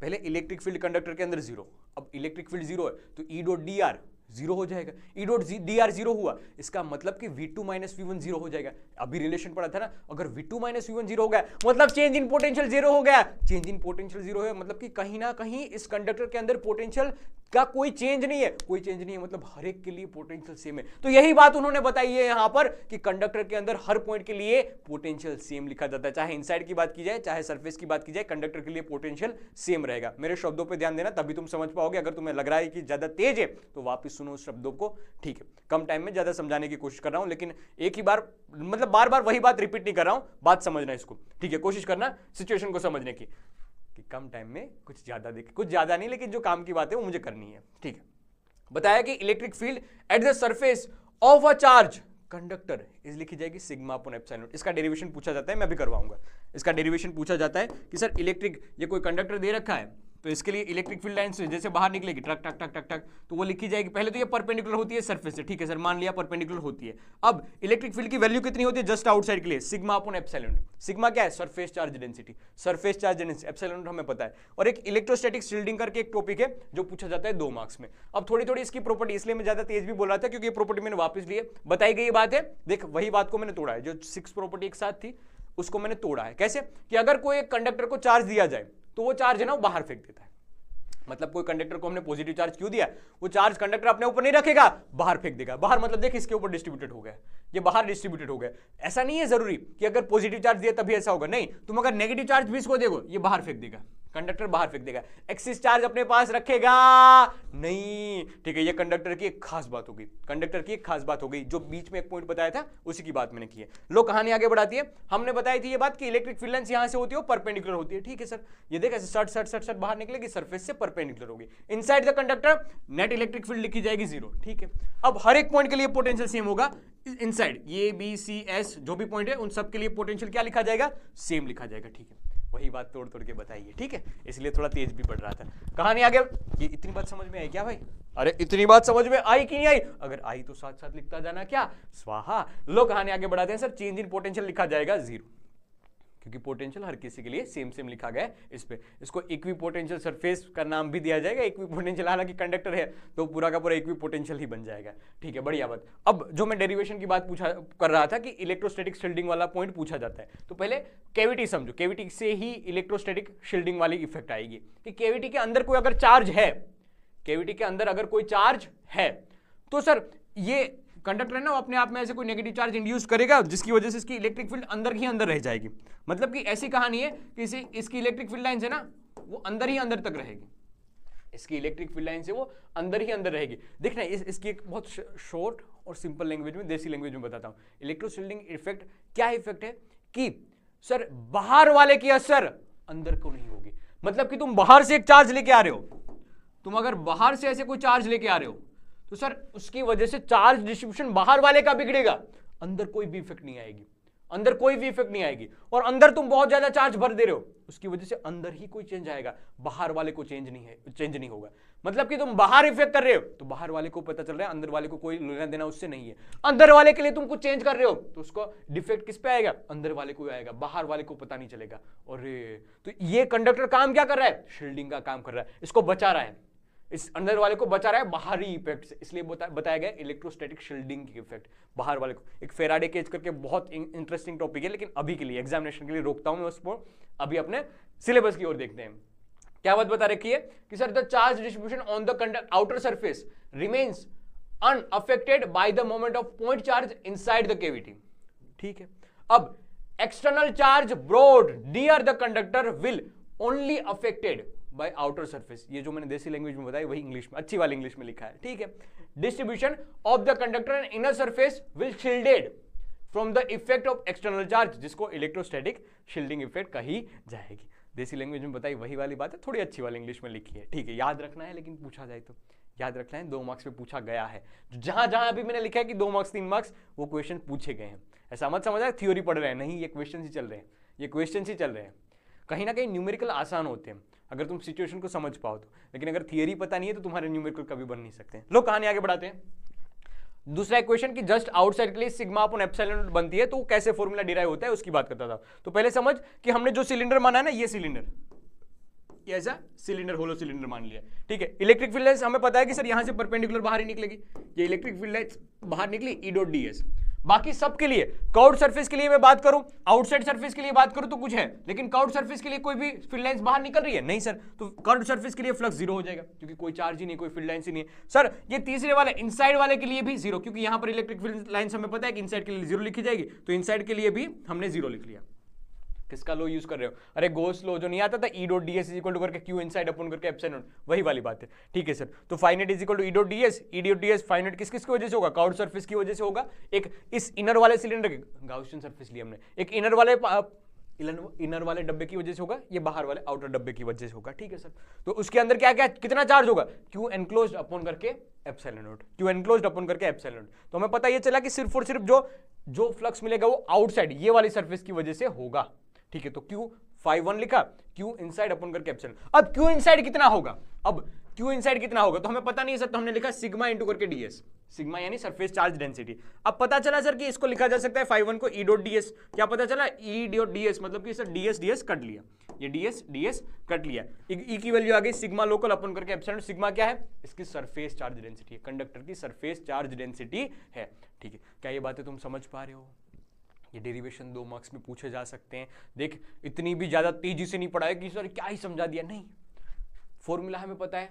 पहले इलेक्ट्रिक फील्ड कंडक्टर के अंदर 0, अब इलेक्ट्रिक फील्ड 0 है तो ई डॉट डी आर 0 हो जाएगा। ई डॉट डी आर 0 हुआ, इसका मतलब कि V2 माइनस V1 0 हो जाएगा। अभी रिलेशन पड़ा था ना, अगर V2 माइनस V1 0 हो गया मतलब चेंज इन पोटेंशियल 0 हो गया। चेंज इन पोटेंशियल 0 है मतलब कि कहीं ना कहीं इस कंडक्टर के अंदर पोटेंशियल का कोई चेंज नहीं है, कोई चेंज नहीं है, मतलब हर एक के लिए पोटेंशियल सेम है। तो यही बात उन्होंने बताई है यहां पर कि कंडक्टर के अंदर हर पॉइंट के लिए पोटेंशियल सेम लिखा जाता है। चाहे इनसाइड की बात की जाए चाहे सरफेस की बात की जाए, कंडक्टर के लिए पोटेंशियल सेम रहेगा। मेरे शब्दों पे ध्यान देना, तभी तुम समझ पाओगे। अगर तुम्हें लग रहा है कि ज्यादा तेज है तो वापस सुनो उस शब्दों को, ठीक है। कम टाइम में ज्यादा समझाने की कोशिश कर रहा हूं, लेकिन एक ही बार, मतलब बार बार वही बात रिपीट नहीं कर रहा हूं, बात समझना इसको, ठीक है। कोशिश करना सिचुएशन को समझने की, कि कम टाइम में कुछ ज्यादा नहीं, लेकिन जो काम की बात है वो मुझे करनी है, ठीक है। बताया कि electric field at the surface of a charge conductor is लिखी जाएगी सिग्मा अपॉन एप्सिलॉन। इसका डेरिवेशन पूछा जाता है, मैं भी करवाऊंगा। इसका डेरिवेशन पूछा जाता है कि सर इलेक्ट्रिक, ये कोई कंडक्टर दे रखा है तो इसके लिए इलेक्ट्रिक फील्ड लाइन से जैसे बाहर निकलेगी टक टक टक टक टक, तो वो लिखी जाएगी। पहले तो ये परपेंडिकुलर होती है सरफेस से, ठीक है सर, मान लिया परपेंडिकुलर होती है। अब इलेक्ट्रिक फील्ड की वैल्यू कितनी होती है जस्ट आउटसाइड के लिए? Sigma upon epsilon. सिग्मा क्या है? Surface charge density, surface charge density, epsilon हमें पता है। और एक इलेक्ट्रोस्टैटिक शील्डिंग करके एक टॉपिक है जो पूछा जाता है 2 मार्क्स में। अब थोड़ी थोड़ी इसकी प्रॉपर्टी, इसलिए मैं ज्यादा तेज भी बोल रहा था क्योंकि ये प्रॉपर्टी मैंने वापस ली है, बताई गई बात है। देख, वही बात को मैंने तोड़ा है, जो 6 प्रॉपर्टी एक साथ थी उसको मैंने तोड़ा है। कैसे? कि अगर कोई एक कंडक्टर को चार्ज दिया जाए तो वो चार्ज है ना वो बाहर फेंक देता है। मतलब कोई कंडक्टर को हमने पॉजिटिव चार्ज क्यों दिया, वो चार्ज कंडक्टर अपने ऊपर नहीं रखेगा, बाहर फेंक देगा। बाहर मतलब देख, इसके ऊपर डिस्ट्रीब्यूटेड हो गया, ये बाहर डिस्ट्रीब्यूटेड हो गया। ऐसा नहीं है जरूरी कि अगर पॉजिटिव चार्ज दिया तभी ऐसा होगा, नहीं। तुम अगर नेगेटिव चार्ज भी इसको देखो, ये बाहर फेंक देगा, कंडक्टर बाहर फेंक देगा। एक्सिस चार्ज अपने पास रखेगा नहीं, ठीक है। ये कंडक्टर की एक खास बात होगी, कंडक्टर की एक खास बात हो गई, जो बीच में एक पॉइंट बताया था उसी की बात मैंने की है। लो कहानी आगे बढ़ाती है। हमने बताई थी ये बात कि इलेक्ट्रिक फील्ड लाइंस यहां से होती है परपेंडिकुलर होती है, ठीक है सर। ये देख ऐसे सट सट सट सट बाहर निकलेगी, सरफेस से परपेंडिकुलर होगी। Inside the conductor net electric field लिखी जाएगी 0, ठीक है। अब हर एक पॉइंट के लिए पोटेंशियल सेम होगा। इनसाइड ये बी सी एस जो भी पॉइंट है उन सब के लिए पोटेंशियल क्या लिखा जाएगा? सेम लिखा जाएगा, ठीक है। वही बात तोड़ तोड़ के बताइए, ठीक है, इसलिए थोड़ा तेज भी पड़ रहा था। कहानी आगे, ये इतनी बात समझ में आई क्या भाई? अरे इतनी बात समझ में आई कि नहीं आई? अगर आई तो साथ साथ लिखता जाना, क्या स्वाहा। लो कहानी आगे बढ़ाते हैं। सर चेंज इन पोटेंशियल लिखा जाएगा 0, क्योंकि पोटेंशियल हर किसी के लिए सेम सेम लिखा गया है इस पे। इसको इक्विपोटेंशियल सरफेस का नाम भी दिया जाएगा। इक्विपोटेंशियल, हालांकि कंडक्टर है तो पूरा का पूरा इक्विपोटेंशियल ही बन जाएगा, ठीक है, बढ़िया बात। अब जो मैं डेरिवेशन की बात पूछा कर रहा था कि इलेक्ट्रोस्टैटिक शील्डिंग वाला पॉइंट पूछा जाता है, तो पहले कैविटी समझो। कैविटी से ही इलेक्ट्रोस्टैटिक शील्डिंग वाली इफेक्ट आएगी कि कैविटी के अंदर कोई अगर चार्ज है, कैविटी के अंदर अगर कोई चार्ज है तो सर ये कंडक्टर है ना, वो अपने आप में ऐसे कोई नेगेटिव चार्ज इंड्यूस करेगा जिसकी वजह से इसकी इलेक्ट्रिक फील्ड अंदर ही अंदर रह जाएगी। मतलब कि ऐसी कहानी है कि इसकी इलेक्ट्रिक फील्ड लाइन है ना वो अंदर ही अंदर तक रहेगी, इसकी इलेक्ट्रिक फील्ड लाइन से वो अंदर ही अंदर रहेगी। देखना इसकी एक बहुत शॉर्ट और सिंपल लैंग्वेज में, देसी लैंग्वेज में बताता हूं। इलेक्ट्रोशील्डिंग इफेक्ट क्या इफेक्ट है कि सर बाहर वाले की असर अंदर को नहीं होगी। मतलब कि तुम बाहर से एक चार्ज लेके आ रहे हो तुम अगर बाहर से ऐसे कोई चार्ज लेके आ रहे हो तो सर उसकी वजह से चार्ज डिस्ट्रीब्यूशन बाहर वाले का बिगड़ेगा, अंदर कोई भी इफेक्ट नहीं आएगी, अंदर कोई भी इफेक्ट नहीं आएगी। और अंदर तुम बहुत ज्यादा चार्ज भर दे रहे हो, उसकी वजह से अंदर ही कोई चेंज आएगा, बाहर वाले को चेंज नहीं होगा। मतलब कि तुम बाहर इफेक्ट कर रहे हो तो बाहर वाले को पता चल रहा है, अंदर वाले को कोई लेना देना उससे नहीं है। अंदर वाले के लिए तुम कुछ चेंज कर रहे हो तो उसको डिफेक्ट किस पे आएगा, अंदर वाले को आएगा, बाहर वाले को पता नहीं चलेगा। और तो ये कंडक्टर काम क्या कर रहा है, शील्डिंग का काम कर रहा है, इसको बचा रहा है, इस अंदर वाले को बचा रहा है बाहरी इफेक्ट से, इसलिए बताया गया इलेक्ट्रोस्टैटिक शील्डिंग की इफेक्ट बाहर वाले को। एक फेराडे केज करके बहुत इंटरेस्टिंग टॉपिक है, लेकिन अभी के लिए एग्जामिनेशन के लिए रोकता हूं मैं उसको, अभी अपने सिलेबस की ओर देखते हैं। क्या बात बता रखी है कि sir the charge distribution on the outer surface remains unaffected by the moment of point charge inside the cavity. ठीक है, अब external charge brought near the conductor will only affected by outer surface. ये जो मैंने देसी language में बताया वही इंग्लिश में, अच्छी वाली इंग्लिश में लिखा है। ठीक है, distribution of the conductor and inner surface will shielded from the effect of external charge, जिसको इलेक्ट्रोस्टैटिक शील्डिंग इफेक्ट कही जाएगी। देसी लैंग्वेज में बताई वही वाली बात है, थोड़ी अच्छी वाली इंग्लिश में लिखी है। ठीक है, याद रखना है, लेकिन पूछा जाए तो याद रखना है, 2 मार्क्स में पूछा गया है। जहां जहां अभी मैंने लिखा है कि 2 मार्क्स 3 मार्क्स, वो क्वेश्चन पूछे गए हैं। ऐसा मत समझा थ्योरी पढ़ रहे हैं, नहीं, ये क्वेश्चन ही चल रहे हैं, ये क्वेश्चन ही चल रहे हैं। कहीं ना कहीं न्यूमेरिकल आसान होते हैं अगर तुम सिचुएशन को समझ पाओ तो, लेकिन अगर थियरी पता नहीं है तो तुम्हारे न्यूमेरिकल कभी बन नहीं सकते। लो कहानी आगे बढ़ाते हैं। दूसरा इक्वेशन की जस्ट आउटसाइड के लिए सिग्मा अपॉन एप्सिलॉन नॉट बनती है, तो कैसे फॉर्मूला डिराइव होता है उसकी बात करता था। तो पहले समझ कि हमने जो सिलेंडर माना है ना, ये सिलेंडर, ये ऐसा सिलेंडर होलो सिलेंडर मान लिया। ठीक है, इलेक्ट्रिक फील्ड लाइंस हमें पता है कि सर यहां से परपेंडिकुलर बाहर ही निकलेगी, ये इलेक्ट्रिक फील्ड लाइंस बाहर निकली ई डॉट डी एस। बाकी सब के लिए कर्व्ड सरफेस के लिए मैं बात करूं, आउटसाइड सरफेस के लिए बात करूं तो कुछ है, लेकिन कर्व्ड सरफेस के लिए कोई भी फील्ड लाइंस बाहर निकल रही है नहीं सर, तो कर्व्ड सरफेस के लिए फ्लक्स 0 हो जाएगा, क्योंकि कोई चार्ज ही नहीं, कोई फील्ड लाइंस ही नहीं है। सर ये तीसरे वाले इनसाइड वाले के लिए भी 0, क्योंकि यहां पर इलेक्ट्रिक फील्ड लाइंस हमें पता है कि इनसाइड के लिए 0 लिखी जाएगी, तो इनसाइड के लिए भी हमने 0 लिख लिया। किसका लो यूज कर रहे हो, अरे गोस लो जो नहीं आता था, E dot D S equal to करके क्यू इनसाइड अपॉन करके एप्सिलॉन, वही वाली बात है। ठीक है सर, तो finite is equal to E dot D S, E dot D S finite किस किस की वजह से होगा, कर्व्ड सरफेस की वजह से होगा। एक इस इनर वाले सिलेंडर के गाउसियन सरफेस लिया हमने, एक इनर वाले डब्बे की वजह से होगा, ये बाहर वाले आउटर डब्बे की वजह से होगा। ठीक है सर, तो उसके अंदर क्या क्या कितना चार्ज होगा, क्यू एनक्लोज्ड अपॉन करके epsilon not, Q enclosed upon करके एप्सिलॉन नॉट। तो हमें पता ये चला कि सिर्फ और सिर्फ जो फ्लक्स मिलेगा वो आउटसाइड ये वाली सरफेस की वजह से होगा। ठीक है, तो क्यू φ1 लिखा, क्यू इनसाइड अपॉन करके एप्सिलॉन। अब क्यू इनसाइड कितना होगा, अब क्यू इनसाइड कितना होगा तो हमें पता नहीं है सर, तो हमने लिखा सिग्मा इंटू करके डीएस, सिग्मा यानी सरफेस चार्ज डेंसिटी। अब पता चला सर कि इसको लिखा जा सकता है φ1 को ई डॉट डीएस, क्या पता चला, ई डॉट डीएस मतलब कि सर डीएस डीएस कट लिया, ये डीएस डीएस कट लिया, ई की वैल्यू आ गई सिग्मा लोकल अपॉन करके एप्सिलॉन। सिग्मा क्या है, इसकी सरफेस चार्ज डेंसिटी है, कंडक्टर की सरफेस चार्ज डेंसिटी है। ठीक है, क्या ये बातें तुम समझ पा रहे हो, ये डेरिवेशन 2 मार्क्स में पूछे जा सकते हैं। देख इतनी भी ज्यादा तेजी से नहीं पढ़ा है कि सर क्या ही समझा दिया, नहीं, फॉर्मूला हमें पता है,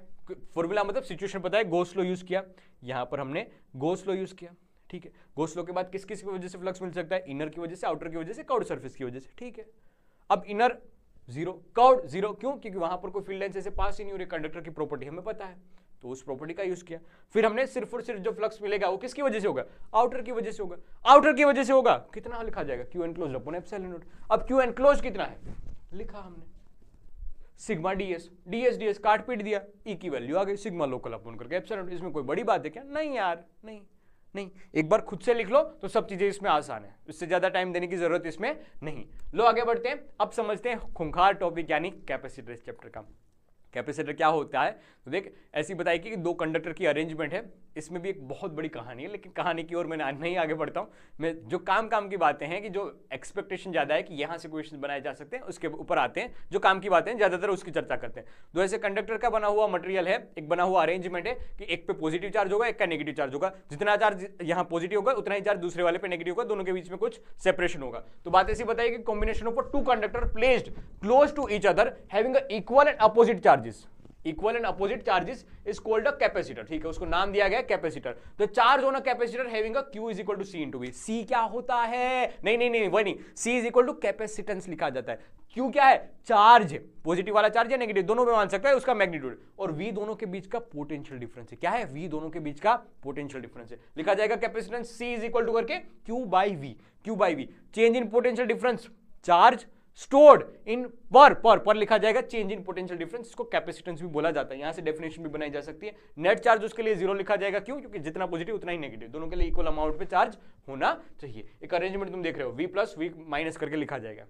फॉर्मूला मतलब सिचुएशन पता है, गोस लॉ यूज किया, यहां पर हमने गोस लॉ यूज किया। ठीक है, गोस लॉ के बाद किस किस की वजह से फ्लक्स मिल सकता है, इनर की वजह से, आउटर की वजह से, कर्व्ड सरफेस की वजह से। ठीक है, अब इनर 0, कर्व्ड 0, क्यों, क्योंकि वहां पर कोई फील्ड लाइंस ऐसे पास ही नहीं हो रही, कंडक्टर की प्रॉपर्टी हमें पता है, तो उस प्रॉपर्टी का यूज किया। फिर हमने सिर्फ और सिर्फ जो फ्लक्स मिलेगा वो किसकी वजह से होगा, आउटर की वजह से होगा, आउटर की वजह से होगा, कितना लिखा जाएगा, Q enclosed upon epsilon not. अब क्यू एनक्लोज्ड कितना है, लिखा हमने सिग्मा डीएस, डीएस डीएस काट पीट दिया, ई की वैल्यू आ गई सिग्मा लोकल अपॉन करके एप्सिलॉन। इसमें कोई बड़ी बात है क्या, नहीं यार, नहीं नहीं, एक बार खुद से लिख लो तो सब चीजें इसमें आसान है, इससे ज्यादा टाइम देने की जरूरत इसमें नहीं। लो आगे बढ़ते हैं, अब समझते हैं खूंखार टॉपिक यानी कैपेसिटर इस चैप्टर का। कैपेसिटर क्या होता है, तो देख ऐसी बताई कि 2 कंडक्टर की अरेंजमेंट है, इसमें भी एक बहुत बड़ी कहानी है, लेकिन कहानी की ओर मैं नहीं आगे बढ़ता हूं। मैं जो काम की बातें हैं कि जो एक्सपेक्टेशन ज्यादा है कि यहां से क्वेश्चन बनाए जा सकते हैं, उसके ऊपर आते हैं, जो काम की बातें ज्यादातर उसकी चर्चा करते हैं। 2 ऐसे कंडक्टर का बना हुआ मटेरियल है, एक बना हुआ अरेंजमेंट है कि एक पे पॉजिटिव चार्ज होगा, एक का नेगेटिव चार्ज होगा, जितना चार्ज यहाँ पॉजिटिव होगा उतना ही चार्ज दूसरे वाले पे नेगेटिव होगा, दोनों के बीच में कुछ सेपरेशन होगा। तो बात ऐसी बताई कि combination of 2 conductor placed close to each other having equal and opposite charges, equal and opposite charges is called a capacitor. ठीक है, उसको नाम दिया गया capacitor. The charge on a capacitor having a Q is equal to C into V। C क्या होता है, नहीं वही नहीं, C is equal to capacitance लिखा जाता है। Q क्या है, चार्ज है, पॉजिटिव वाला चार्ज या नेगेटिव दोनों में मान सकता है, उसका मैग्नीट्यूड, और V दोनों के बीच का पोटेंशियल डिफरेंस है। क्या है, V दोनों के बीच का पोटेंशियल डिफरेंस है, लिखा जाएगा capacitance C is equal to करके Q by V, Q by V, change in potential difference, charge stored in पर लिखा जाएगा चेंज इन पोटेंशियल डिफरेंस, इसको कैपेसिटेंस भी बोला जाता है। यहां से डेफिनेशन भी बनाई जा सकती है। नेट चार्ज उसके लिए 0 लिखा जाएगा, क्यों? क्योंकि जितना पॉजिटिव उतना ही नेगेटिव, दोनों के लिए इक्वल अमाउंट पे चार्ज होना चाहिए। एक अरेंजमेंट तुम देख रहे हो, V प्लस V माइनस करके लिखा जाएगा।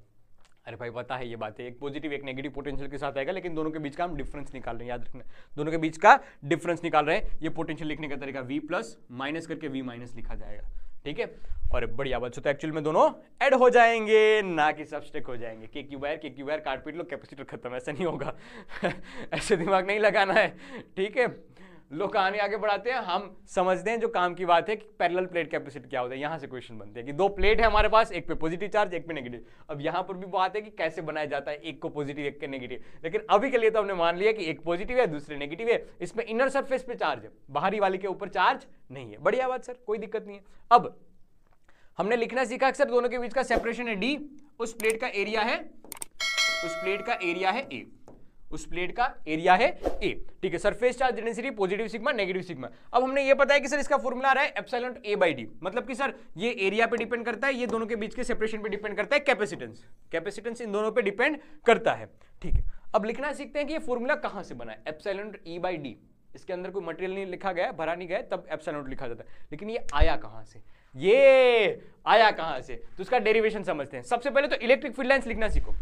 अरे भाई पता है ये बात है, एक पॉजिटिव एक नेगेटिव पोटेंशियल के साथ आएगा, लेकिन दोनों के बीच का हम डिफरेंस निकाल रहे हैं, याद रखना, दोनों के बीच का डिफरेंस निकाल रहे हैं। ये पोटेंशियल लिखने का तरीका V प्लस माइनस करके V माइनस लिखा जाएगा, ठीक है। और बढ़िया बात, तो एक्चुअल में दोनों ऐड हो जाएंगे, ना कि सबस्ट्रैक्ट हो जाएंगे। के क्यू वायर काट पीट लो, कैपेसिटर खत्म, ऐसा नहीं होगा ऐसे दिमाग नहीं लगाना है, ठीक है। लोग कहानी आगे बढ़ाते हैं, हम समझते हैं जो काम की बात है कि पैरेलल प्लेट कैपेसिटी क्या होता है। यहां से क्वेश्चन बनते हैं कि दो प्लेट है हमारे पास, एक पे पॉजिटिव चार्ज एक पे नेगेटिव। अब यहां पर भी बात है कि कैसे बनाया जाता है, एक को पॉजिटिव एक के नेगेटिव, लेकिन अभी के लिए तो हमने मान लिया कि एक पॉजिटिव है दूसरे नेगेटिव है, इसमें इनर सरफेस पे चार्ज है, बाहरी वाले के ऊपर चार्ज नहीं है। बढ़िया बात सर, कोई दिक्कत नहीं है। अब हमने लिखना सीखा कि सर दोनों के बीच का सेपरेशन है D, उस प्लेट का एरिया है A, उस प्लेट का एरिया है A, ठीक है। Surface charge density positive sigma negative sigma. अब हमने ये पता है कि सर इसका फॉर्मूला आ रहा है एप्सिलॉन A/D, मतलब कि सर ये एरिया पे डिपेंड करता है, ये दोनों के बीच के सेपरेशन पे डिपेंड करता है, कैपेसिटेंस इन दोनों पे डिपेंड करता है, ठीक है। अब लिखना सीखते हैं कि ये फॉर्मूला कहां से बना है, एप्सिलॉन E/D। इसके अंदर कोई मटेरियल नहीं लिखा गया है, भरा नहीं गया है, तब एप्सिलॉन लिखा जाता है, लेकिन ये आया कहां से, तो उसका डेरिवेशन समझते हैं। सबसे पहले तो इलेक्ट्रिक फील्ड लाइंस लिखना सीखो।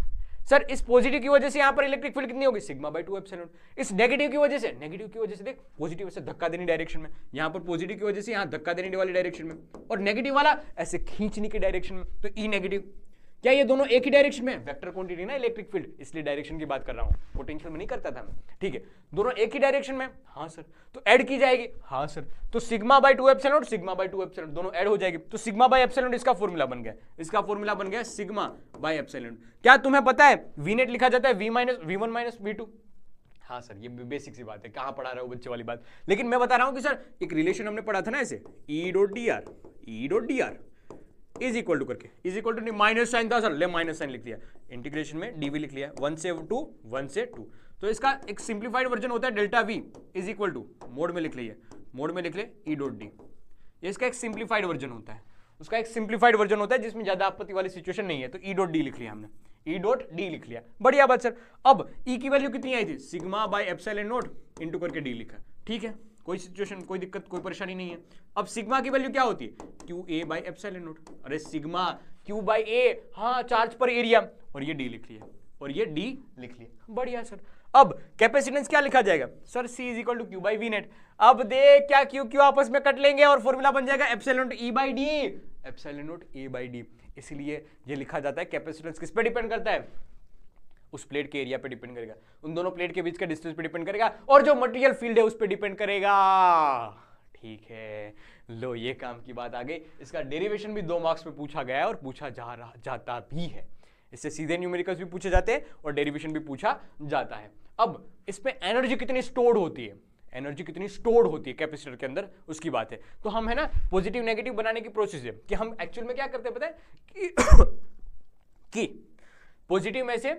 सर इस पॉजिटिव की वजह से यहां पर इलेक्ट्रिक फील्ड कितनी होगी, सिग्मा/2 एप्सिलॉन। इस नेगेटिव की वजह से देख, पॉजिटिव से धक्का देने डायरेक्शन में, यहां पर पॉजिटिव की वजह से यहां धक्का देने वाली डायरेक्शन में, और नेगेटिव वाला ऐसे खींचने की डायरेक्शन में, तो E नेगेटिव। क्या ये दोनों एक ही डायरेक्शन में? वेक्टर क्वांटिटी ना इलेक्ट्रिक फील्ड, इसलिए डायरेक्शन की बात कर रहा हूं, पोटेंशियल में नहीं करता था मैं, ठीक है। दोनों एक ही डायरेक्शन में, हाँ सर। तो ऐड की जाएगी, हाँ सर। तो सिग्मा/2 एप्सिलॉन दोनों ऐड हो जाएगी, तो सिग्मा/एप्सिलॉन इसका फॉर्मूला बन गया, सिग्मा/एप्सिलॉन। क्या तुम्हें पता है V नेट लिखा जाता है V1 - V2? हाँ सर, ये बेसिक सी बात है, कहां पढ़ा रहा हूं बच्चे वाली बात, लेकिन मैं बता रहा हूं कि सर एक रिलेशन हमने पढ़ा था ना ऐसे, E.dr इज इक्वल टू करके, इज इक्वल टू नहीं, माइनस साइन था सर, ले माइनस साइन लिख दिया, इंटीग्रेशन में dv लिख लिया, 1 से 2। तो इसका एक सिंप्लीफाइड वर्जन होता है delta V is equal to, mod में लिख ले E.d। ये इसका एक सिंप्लीफाइड वर्जन होता है, जिसमें ज्यादा आपत्ति वाली सिचुएशन नहीं है, तो E.d लिख लिया हमने, E.d लिख लिया। बढ़िया बात सर। अब E की वैल्यू कितनी आई थी, सिग्मा/एप्सिलॉन इंटू करके D लिखा, ठीक है। कोई सिचुएशन, कोई दिक्कत, कोई परेशानी नहीं है। अब सिग्मा की वैल्यू क्या होती है, QA/एप्सिलॉन। अरे सिग्मा Q/A, हाँ चार्ज पर एरिया, और ये D लिख लिया, बढ़िया सर। अब कैपेसिटेंस क्या लिखा जाएगा सर, C = Q/V नेट। अब देख क्या Q आपस में कट लेंगे और फॉर्मूला बन जाएगा एप्सिलॉन A/D। इसलिए ये लिखा जाता है कैपेसिटेंस किस पे डिपेंड करता है, उस प्लेट के एरिया पे डिपेंड करेगा, उन दोनों प्लेट के बीच का डिस्टेंस पे डिपेंड करेगा, और जो मटेरियल फील्ड है उस पे डिपेंड करेगा, ठीक है। लो ये काम की बात आ गई। इसका डेरिवेशन भी 2 मार्क्स में पूछा गया है और पूछा जाता भी है। इससे सीधे न्यूमेरिकल्स भी पूछे जाते हैं और डेरिवेशन भी पूछा जाता है। अब इसमें एनर्जी कितनी स्टोर्ड होती है, कैपेसिटर के अंदर, उसकी बात है। तो हम है ना पॉजिटिव नेगेटिव बनाने की प्रोसेस है कि हम एक्चुअल में क्या करते हैं पता है कि पॉजिटिव में से,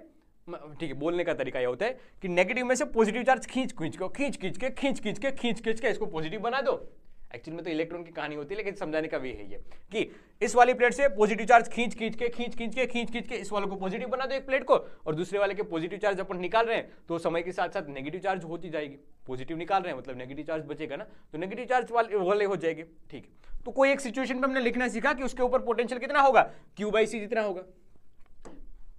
ठीक है, बोलने का तरीका यह होता है कि नेगेटिव में से पॉजिटिव चार्ज खींच के इसको पॉजिटिव बना दो। एक्चुअल में तो इलेक्ट्रॉन की कहानी होती है, लेकिन समझाने का वे है ये कि इस वाली प्लेट से पॉजिटिव चार्ज खींच के इस वाले को पॉजिटिव बना दो एक प्लेट को, और दूसरे वाले के पॉजिटिव चार्ज अपन निकाल रहे हैं तो समय के साथ साथ नेगेटिव चार्ज होती जाएगी। पॉजिटिव निकाल रहे हैं मतलब नेगेटिव चार्ज बचेगा ना, तो नेगेटिव चार्ज वाले हो जाएंगे, ठीक है। तो कोई एक सिचुएशन पे हमने लिखना सीखा कि उसके ऊपर पोटेंशियल कितना होगा, Q/C जितना होगा,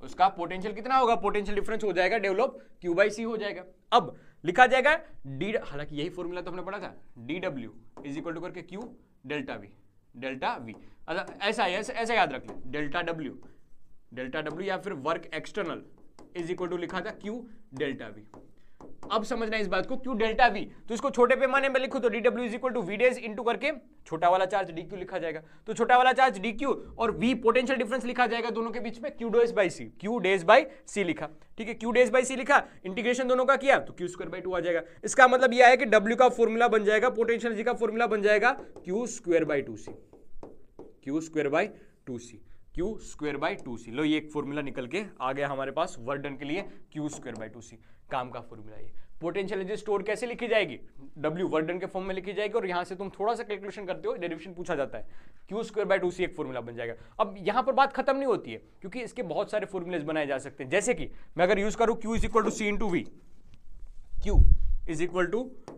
उसका पोटेंशियल कितना होगा, पोटेंशियल डिफरेंस हो जाएगा डेवलप, Q/C हो जाएगा। अब लिखा जाएगा डी, हालांकि यही फॉर्मूला तो हमने पढ़ा था, DW इज इक्वल टू करके Q डेल्टा V। ऐसा याद रख ले, डेल्टा W या फिर work external is equal to लिखा था Q डेल्टा V। अब समझना इस बात को, Q डेल्टा V, तो इसको छोटे पैमाने में लिखो तो DW is equal to V डेज इंटू करके छोटा वाला चार्ज DQ लिखा जाएगा। तो छोटा वाला चार्ज DQ और V पोटेंशियल डिफरेंस लिखा जाएगा दोनों के बीच में, Q डेज बाई C लिखा, ठीक है। Q डेज बाई C लिखा, इंटीग्रेशन दोनों का किया तो Q²/2 आ जाएगा। इसका मतलब यह है कि W का फॉर्मूला बन जाएगा, पोटेंशियल एनर्जी का फॉर्मूला बन जाएगा Q²/2C। Q²/2c। लो ये एक फॉर्मूला निकल के आ गया हमारे पास वर्क डन के लिए, Q²/2c काम का फॉर्मूला। ये पोटेंशियल एनर्जी स्टोर कैसे लिखी जाएगी, W वर्क डन के फॉर्म में लिखी जाएगी, और यहां से तुम थोड़ा सा कैलकुलेशन करते हो, डेरिवेशन पूछा जाता है, Q²/2c एक फॉर्मूला बन जाएगा। अब यहां पर बात खत्म नहीं होती है, क्योंकि इसके बहुत सारे फॉर्मूलेज बनाए जा सकते हैं। जैसे कि मैं अगर यूज करूं Q = C × V, Q =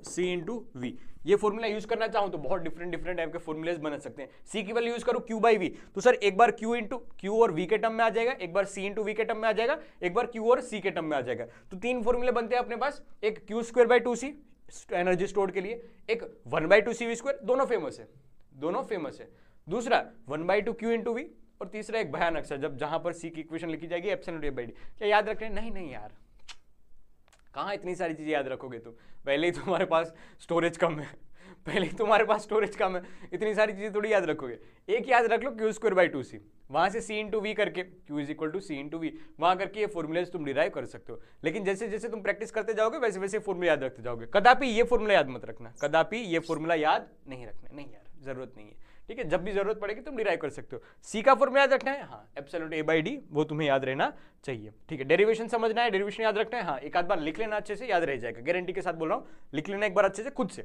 C × V, ये फॉर्मूला यूज करना चाहूं तो बहुत डिफरेंट टाइप के फॉर्मूलेज बना सकते हैं। C की वैल्यू यूज करूं Q/V, तो सर एक बार Q और V के टर्म में आ जाएगा, एक बार C × V के टर्म में आ जाएगा, एक बार Q और C के टर्म में आ जाएगा। तो तीन फॉर्मूले बनते हैं अपने पास, एक Q²/2c एनर्जी स्टोर के लिए, एक 1/2CV², दोनों फेमस है, दूसरा 1/2Q × V, और तीसरा एक भयानक सा जहां पर C की इक्वेशन लिखी जाएगी ε/A/d। क्या याद रख रहे हैं? नहीं यार, कहाँ इतनी सारी चीजें याद रखोगे तुम, पहले ही तुम्हारे पास स्टोरेज कम है, इतनी सारी चीजें थोड़ी याद रखोगे। एक याद रख लो Q²/2c, वहां से C × V करके Q = C × V, वहां करके ये फॉर्मूलेज तुम डिराइव कर सकते हो। लेकिन जैसे जैसे तुम प्रैक्टिस करते जाओगे वैसे वैसे फॉर्मूला याद रखते जाओगे। कदापि ये फॉर्मूला याद मत रखना, कदापि ये फॉर्मूला याद नहीं रखना, नहीं यार जरूरत नहीं है, ठीक है। जब भी जरूरत पड़ेगी तुम डिराइव कर सकते हो। C का फॉर्मूला याद रखना है, हाँ ε/A/d, वो तुम्हें याद रहना चाहिए, ठीक है। डेरिवेशन समझना है, डेरिवेशन याद रखना है, हाँ एक आध बार लिख लेना, अच्छे से याद रह जाएगा, गारंटी के साथ बोल रहा हूँ। लिख लेना एक बार अच्छे से खुद से,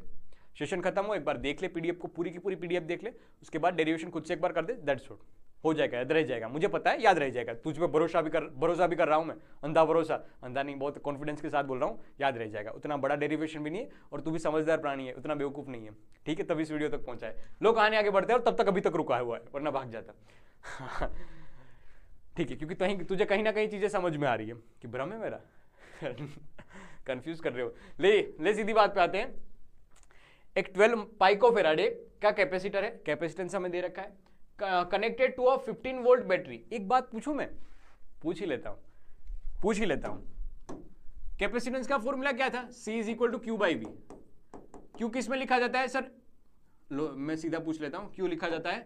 सेशन खत्म हो एक बार देख ले पीडीएफ को, पूरी की पूरी पीडीएफ देख ले, उसके बाद डेरिवेशन खुद से एक बार कर दे, दैट्स ऑल, हो जाएगा, याद रह जाएगा, मुझे पता है याद रह जाएगा। तुझ पे भरोसा भी कर रहा हूं मैं, अंधा नहीं, बहुत कॉन्फिडेंस के साथ बोल रहा हूं, याद रह जाएगा। उतना बड़ा डेरिवेशन भी नहीं है, और तू भी समझदार प्राणी है, उतना बेवकूफ नहीं है, ठीक है, तभी इस वीडियो तक पहुंचा है। लोग कहानी आगे बढ़ते हैं और तब तक अभी तक रुका हुआ है, वरना भाग जाता। ठीक है, क्योंकि तुझे कहीं ना कहीं चीजें समझ में आ रही है कि भ्रम है मेरा, कंफ्यूज कर रहे हो। ले सीधी बात पे आते हैं। एक 12 पाइकोफेराडे का कैपेसिटर है, कैपेसिटेंस हमें दे रखा है, connected to a 15 volt battery. एक बात पूछूं मैं, पूछ ही लेता हूं। कैपेसिटेंस का फॉर्मूला क्या था? C = Q/V। Q किस में लिखा जाता है सर? लो मैं सीधा पूछ लेता हूं, Q लिखा जाता है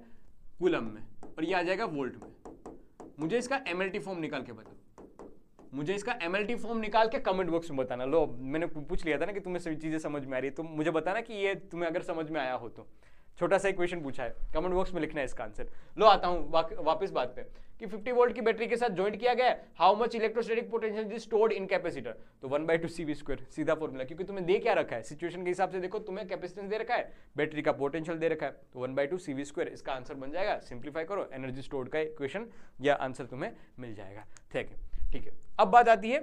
कूलम में, और ये आ जाएगा वोल्ट में। मुझे इसका MLT फॉर्म निकाल के बताओ, कमेंट बॉक्स में बताना। लो मैंने पूछ लिया था ना कि तुम्हें सभी चीजें समझ में आ रही है, तुम मुझे बताना कि ये तुम्हें अगर समझ में आया हो तो। छोटा सा एक क्वेश्चन पूछा है, कमेंट बॉक्स में लिखना है इसका आंसर। लो आता हूं वापस बात पे कि 50 वोल्ट की बैटरी के साथ ज्वाइंट किया गया है, how much electrostatic potential is stored in capacitor, तो 1/2CV², सीधा फॉर्मूला। क्योंकि तुम्हें दे क्या रखा है, सिचुएशन के हिसाब से देखो, तुम्हें कैपेसिटेंस दे रखा है, बैटरी का पोटेंशियल दे रखा है, तो 1/2CV², इसका आंसर बन जाएगा। सिंप्लीफाई करो, एनर्जी स्टोर्ड का इक्वेशन या आंसर तुम्हें मिल जाएगा, ठीक है। अब बात आती है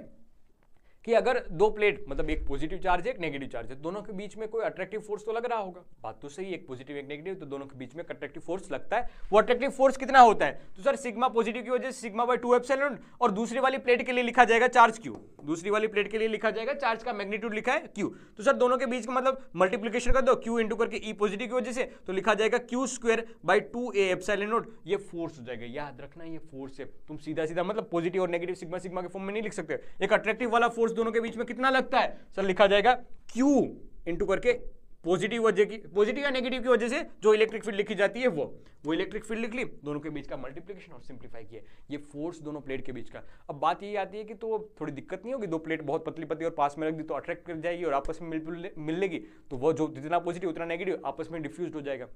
कि अगर दो प्लेट, मतलब एक पॉजिटिव चार्ज है एक नेगेटिव चार्ज है, दोनों के बीच में कोई अट्रैक्टिव फोर्स तो लग रहा होगा, बात तो सही है, एक पॉजिटिव एक नेगेटिव, तो दोनों के बीच में अट्रैक्टिव फोर्स लगता है। वो अट्रैक्टिव फोर्स कितना होता है? तो सर सिग्मा पॉजिटिव की वजह से σ/2ε, और दूसरी वाली प्लेट के लिए लिखा जाएगा चार्ज Q, दूसरी वाली प्लेट के लिए लिखा जाएगा, चार्ज का मैग्नीट्यूड लिखा है Q। तो सर दोनों के बीच का मतलब मल्टीप्लीकेशन कर दो, Q इंटू करके E पॉजिटिव की वजह से, तो लिखा जाएगा Q²/2A∈0, ये फोर्स हो जाएगा। याद रखना ये फोर्स है, तुम सीधा मतलब पॉजिटिव और नेगेटिव सिग्मा के फॉर्म में नहीं लिख सकते। एक अट्रैक्टिव वाला फोर्स दोनों के बीच में कितना लगता है सर? लिखा जाएगा Q इंटू करके पॉजिटिव या नेगेटिव की वजह से जो इलेक्ट्रिक फील्ड लिखी जाती है वो इलेक्ट्रिक फील्ड लिख ली, दोनों के बीच का मल्टीप्लिकेशन और सिंप्लीफाई किया, ये फोर्स दोनों प्लेट के बीच का। अब बात ये आती है कि तो थोड़ी दिक्कत नहीं होगी, दो प्लेट बहुत पतली और पास में रख दी तो अट्रैक्ट कर जाएगी और आपस में मिल लेगी, तो वो जो जितना पॉजिटिव उतना नेगेटिव आपस में डिफ्यूज हो जाएगा।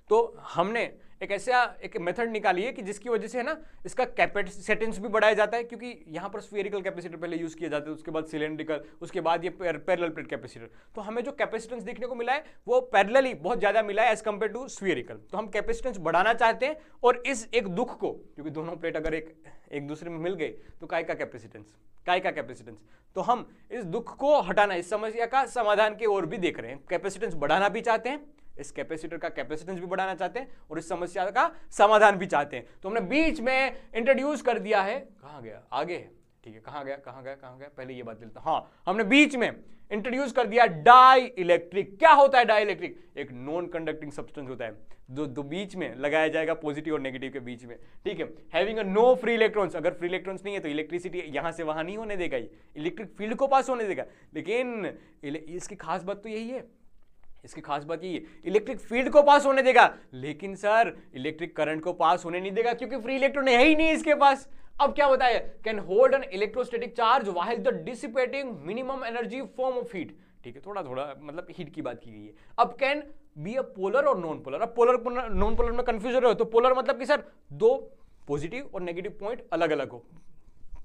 तो हमने एक मेथड निकाली है कि जिसकी वजह से है ना इसका कैपेसिटेंस भी बढ़ाया जाता है, क्योंकि यहां पर स्फीयरिकल कैपेसिटर पहले यूज किए जाते हैं, उसके बाद सिलेंड्रिकल, उसके बाद ये पैरेलल प्लेट कैपेसिटर। तो हमें जो कैपेसिटेंस देखने को मिला है वो पैरेलली बहुत ज्यादा मिला है एज कंपेयर टू स्फीयरिकल। तो हम कैपेसिटेंस बढ़ाना चाहते हैं, और इस एक दुख को, क्योंकि दोनों प्लेट अगर एक दूसरे में मिल गई तो काय का कैपेसिटेंस, तो हम इस दुख को हटाना, इस समस्या का समाधान की ओर भी देख रहे हैं। कैपेसिटेंस बढ़ाना भी चाहते हैं, इस कैपेसिटर का कैपेसिटेंस भी बढ़ाना चाहते हैं, और इस समस्या का समाधान भी चाहते हैं। तो हमने बीच में इंट्रोड्यूस कर दिया है, कहां गया आगे है, ठीक है, कहां गया, पहले ये बात लेता हूं। हाँ, हमने बीच में इंट्रोड्यूस कर दिया डाई इलेक्ट्रिक। क्या होता है डाई इलेक्ट्रिक? एक नॉन कंडक्टिंग सब्सटेंस होता है जो बीच में लगाया जाएगा पॉजिटिव और नेगेटिव के बीच में, ठीक है। Having a no free electrons, अगर फ्री इलेक्ट्रॉन्स नहीं है तो इलेक्ट्रिसिटी यहां से वहां नहीं होने देगा, इलेक्ट्रिक फील्ड को पास होने देगा। लेकिन इसकी खास बात तो यही है, इलेक्ट्रिक फील्ड को पास होने देगा, लेकिन सर इलेक्ट्रिक करंट को पास होने नहीं देगा, क्योंकि फ्री इलेक्ट्रॉन है ही नहीं इसके पास। अब क्या बताया? Can hold N electrostatic charge while the dissipating minimum energy form of heat, ठीक है, थोड़ा मतलब हीट की बात की गई है। अब कैन बी अ पोलर और नॉन पोलर। अब पोलर नॉन पोलर में कंफ्यूजन हो, तो पोलर मतलब कि सर दो पॉजिटिव और नेगेटिव पॉइंट अलग अलग हो,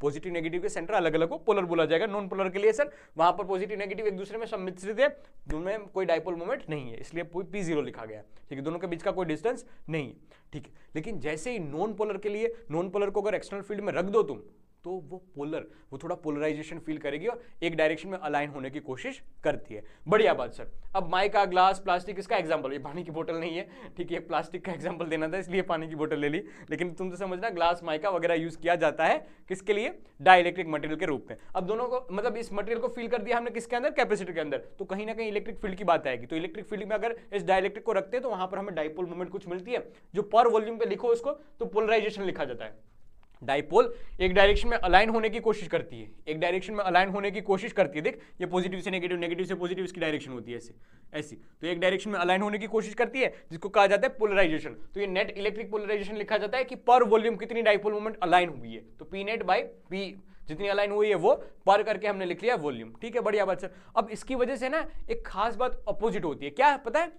पॉजिटिव नेगेटिव के सेंटर अलग अलग हो, पोलर बोला जाएगा। नॉन पोलर के लिए सर वहां पर पॉजिटिव नेगेटिव एक दूसरे में सम्मिश्रित है, दोनों में कोई डाइपोल मोमेंट नहीं है, इसलिए P0 लिखा गया। ठीक है, दोनों के बीच का कोई डिस्टेंस नहीं है। ठीक है, लेकिन जैसे ही नॉन पोलर के लिए, नॉन पोलर को अगर एक्सटर्नल फील्ड में रख दो तुम, तो वो पोलर, वो थोड़ा पोलराइजेशन फील करेगी और एक डायरेक्शन में अलाइन होने की कोशिश करती है। बढ़िया बात सर। अब माइका, ग्लास, प्लास्टिक, इसका एग्जांपल, ये पानी की बोतल नहीं है, ठीक है, प्लास्टिक का एग्जांपल देना था इसलिए पानी की बोतल ले ली, लेकिन तुम तो समझना ग्लास, माइका वगैरह यूज किया जाता है किसके लिए, डाइलेक्ट्रिक मटेरियल के रूप में। अब दोनों को, मतलब इस मटेरियल को फील कर दिया हमने किसके अंदर, कैपेसिटर के अंदर, तो कहीं ना कहीं इलेक्ट्रिक फील्ड की बात आएगी। तो इलेक्ट्रिक फील्ड में अगर इस डाइलेक्ट्रिक को रखते हैं तो वहां पर हमें डाइपोल मोमेंट कुछ मिलती है, जो पर वॉल्यूम पे लिखो उसको तो पोलराइजेशन लिखा जाता है। डाइपोल एक डायरेक्शन में अलाइन होने की कोशिश करती है, एक डायरेक्शन में अलाइन होने की कोशिश करती है। देख, ये पॉजिटिव से नेगेटिव, नेगेटिव से पॉजिटिव, इसकी डायरेक्शन होती है ऐसी ऐसी, तो एक डायरेक्शन में अलाइन होने की कोशिश करती है, जिसको कहा जाता है पोलराइजेशन। तो ये नेट इलेक्ट्रिक पोलराइजेशन लिखा जाता है कि पर वॉल्यूम कितनी डाइपोल मोमेंट अलाइन हुई है, तो पी नेट बाई पी, जितनी अलाइन हुई है वो पर करके हमने लिख लिया वॉल्यूम। ठीक है, बढ़िया बात सर। अब इसकी वजह से ना एक खास बात अपोजिट होती है, क्या पता है,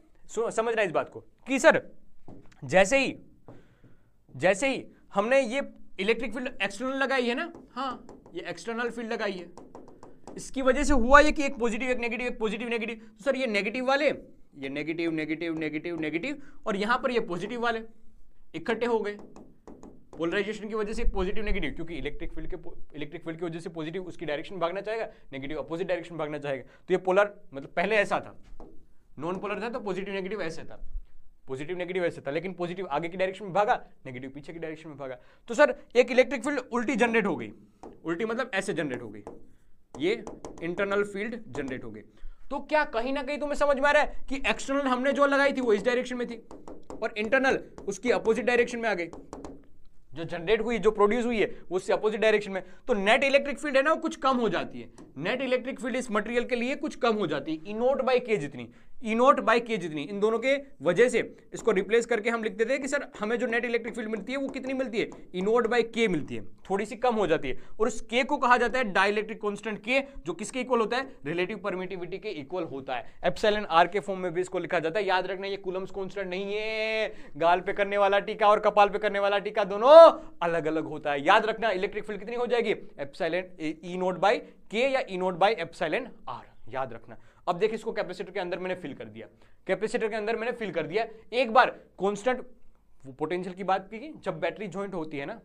समझना इस बात को कि सर जैसे ही हमने ये इलेक्ट्रिक फील्ड एक्सटर्नल लगाई है ना, हाँ ये एक्सटर्नल फील्ड लगाई है, इसकी वजह से हुआ ये कि एक पॉजिटिव एक नेगेटिव, एक पॉजिटिव नेगेटिव, तो सर ये नेगेटिव वाले, ये नेगेटिव नेगेटिव नेगेटिव नेगेटिव, और यहां पर ये पॉजिटिव वाले इकट्ठे हो गए पोलराइजेशन की वजह से, पॉजिटिव नेगेटिव, क्योंकि इलेक्ट्रिक फील्ड की वजह से पॉजिटिव उसकी डायरेक्शन भागना चाहेगा, नेगेटिव अपोजिट डायरेक्शन भागना चाहेगा। तो ये पोलर, मतलब पहले ऐसा था, नॉन पोलर था तो पॉजिटिव नेगेटिव ऐसे था, पॉजिटिव नेगेटिव ऐसे था, लेकिन पॉजिटिव आगे की डायरेक्शन में भागा, नेगेटिव पीछे की डायरेक्शन में भागा। तो सर एक इलेक्ट्रिक फील्ड उल्टी जनरेट हो गई, उल्टी मतलब ऐसे जनरेट हो गई, ये इंटरनल फील्ड जनरेट हो गई। तो क्या कहीं ना कहीं तुम्हें समझ में आ रहा है कि एक्सटर्नल हमने जो लगाई थी वो इस डायरेक्शन में थी और इंटरनल उसकी अपोजिट डायरेक्शन में आ गई, जो जनरेट हुई, जो प्रोड्यूस हुई है वो उससे अपोजिट डायरेक्शन में। तो नेट इलेक्ट्रिक फील्ड है ना वो कुछ कम हो जाती है, नेट इलेक्ट्रिक फील्ड इस मटेरियल के लिए कुछ कम हो जाती है, ई नोट बाई के जितनी, ई नोट बाई के जितनी। इन दोनों के वजह से इसको रिप्लेस करके हम लिख देते हैं कि सर हमें जो नेट इलेक्ट्रिक फील्ड मिलती है वो कितनी मिलती है, ई नोट बाई के मिलती है, थोड़ी सी कम हो जाती है। और उस के को कहा जाता है डाइलेक्ट्रिक कांस्टेंट के, जो किसके इक्वल होता है, रिलेटिव परमिटिविटी के इक्वल होता है। एप्सिलॉन आर के फॉर्म में भी इसको लिखा जाता है। याद रखना ये कूलम्स कांस्टेंट नहीं है, गाल पे करने वाला टीका और कपाल पे करने वाला टीका दोनों अलग अलग होता है। याद रखना इलेक्ट्रिक फील्ड कितनी हो जाएगी, एप्सिलॉन ई नोट बाई के या ई नोट बाई एप्सिलॉन आर, याद रखना। अब देख इसको कैपेसिटर के अंदर मैंने फिल कर दिया, कैपेसिटर के अंदर मैंने फिल कर दिया। एक बार कांस्टेंट पोटेंशियल की बात की, जब बैटरी ज्वाइंट होती है ना,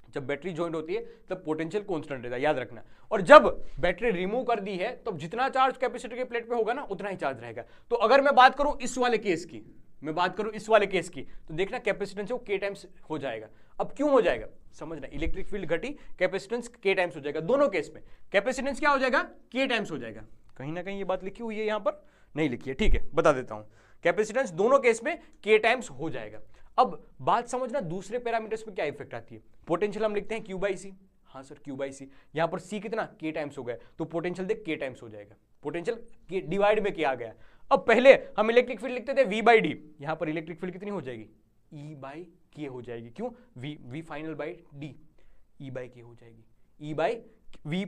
जब बैटरी ज्वाइंट होती है तब पोटेंशियल कांस्टेंट रहता है, याद रखना। और जब बैटरी रिमूव कर दी है तब जितना चार्ज कैपेसिटर के प्लेट पे होगा ना उतना ही चार्ज रहेगा। तो अगर मैं बात करूं इस वाले केस की, मैं बात करूं इस वाले केस की, तो देखना कैपेसिटेंस वो के टाइम्स हो जाएगा। अब क्यों हो जाएगा समझना, इलेक्ट्रिक फील्ड घटी, कैपेसिटेंस के टाइम्स हो जाएगा। दोनों केस में कैपेसिटेंस क्या हो जाएगा, के टाइम्स हो जाएगा। कहीं ना कहीं ये बात लिखी हुई है, यहां पर नहीं लिखी है, ठीक है बता देता हूं। कैपेसिटेंस दोनों केस में के टाइम्स हो जाएगा। अब बात समझना दूसरे पैरामीटर्स पे क्या इफेक्ट आती है। पोटेंशियल हम लिखते हैं क्यू बाई सी, हाँ सर क्यू बाई सी, यहां पर सी कितना के टाइम्स हो गया, तो पोटेंशियल देख के टाइम्स हो जाएगा, पोटेंशियल के डिवाइड में किया गया। अब पहले हम इलेक्ट्रिक फील्ड लिखते थे वी बाई डी, यहां पर इलेक्ट्रिक फील्ड कितनी हो जाएगी, ई बाई के हो जाएगी। क्यों, V final by D, E by K हो जाएगी, E by V,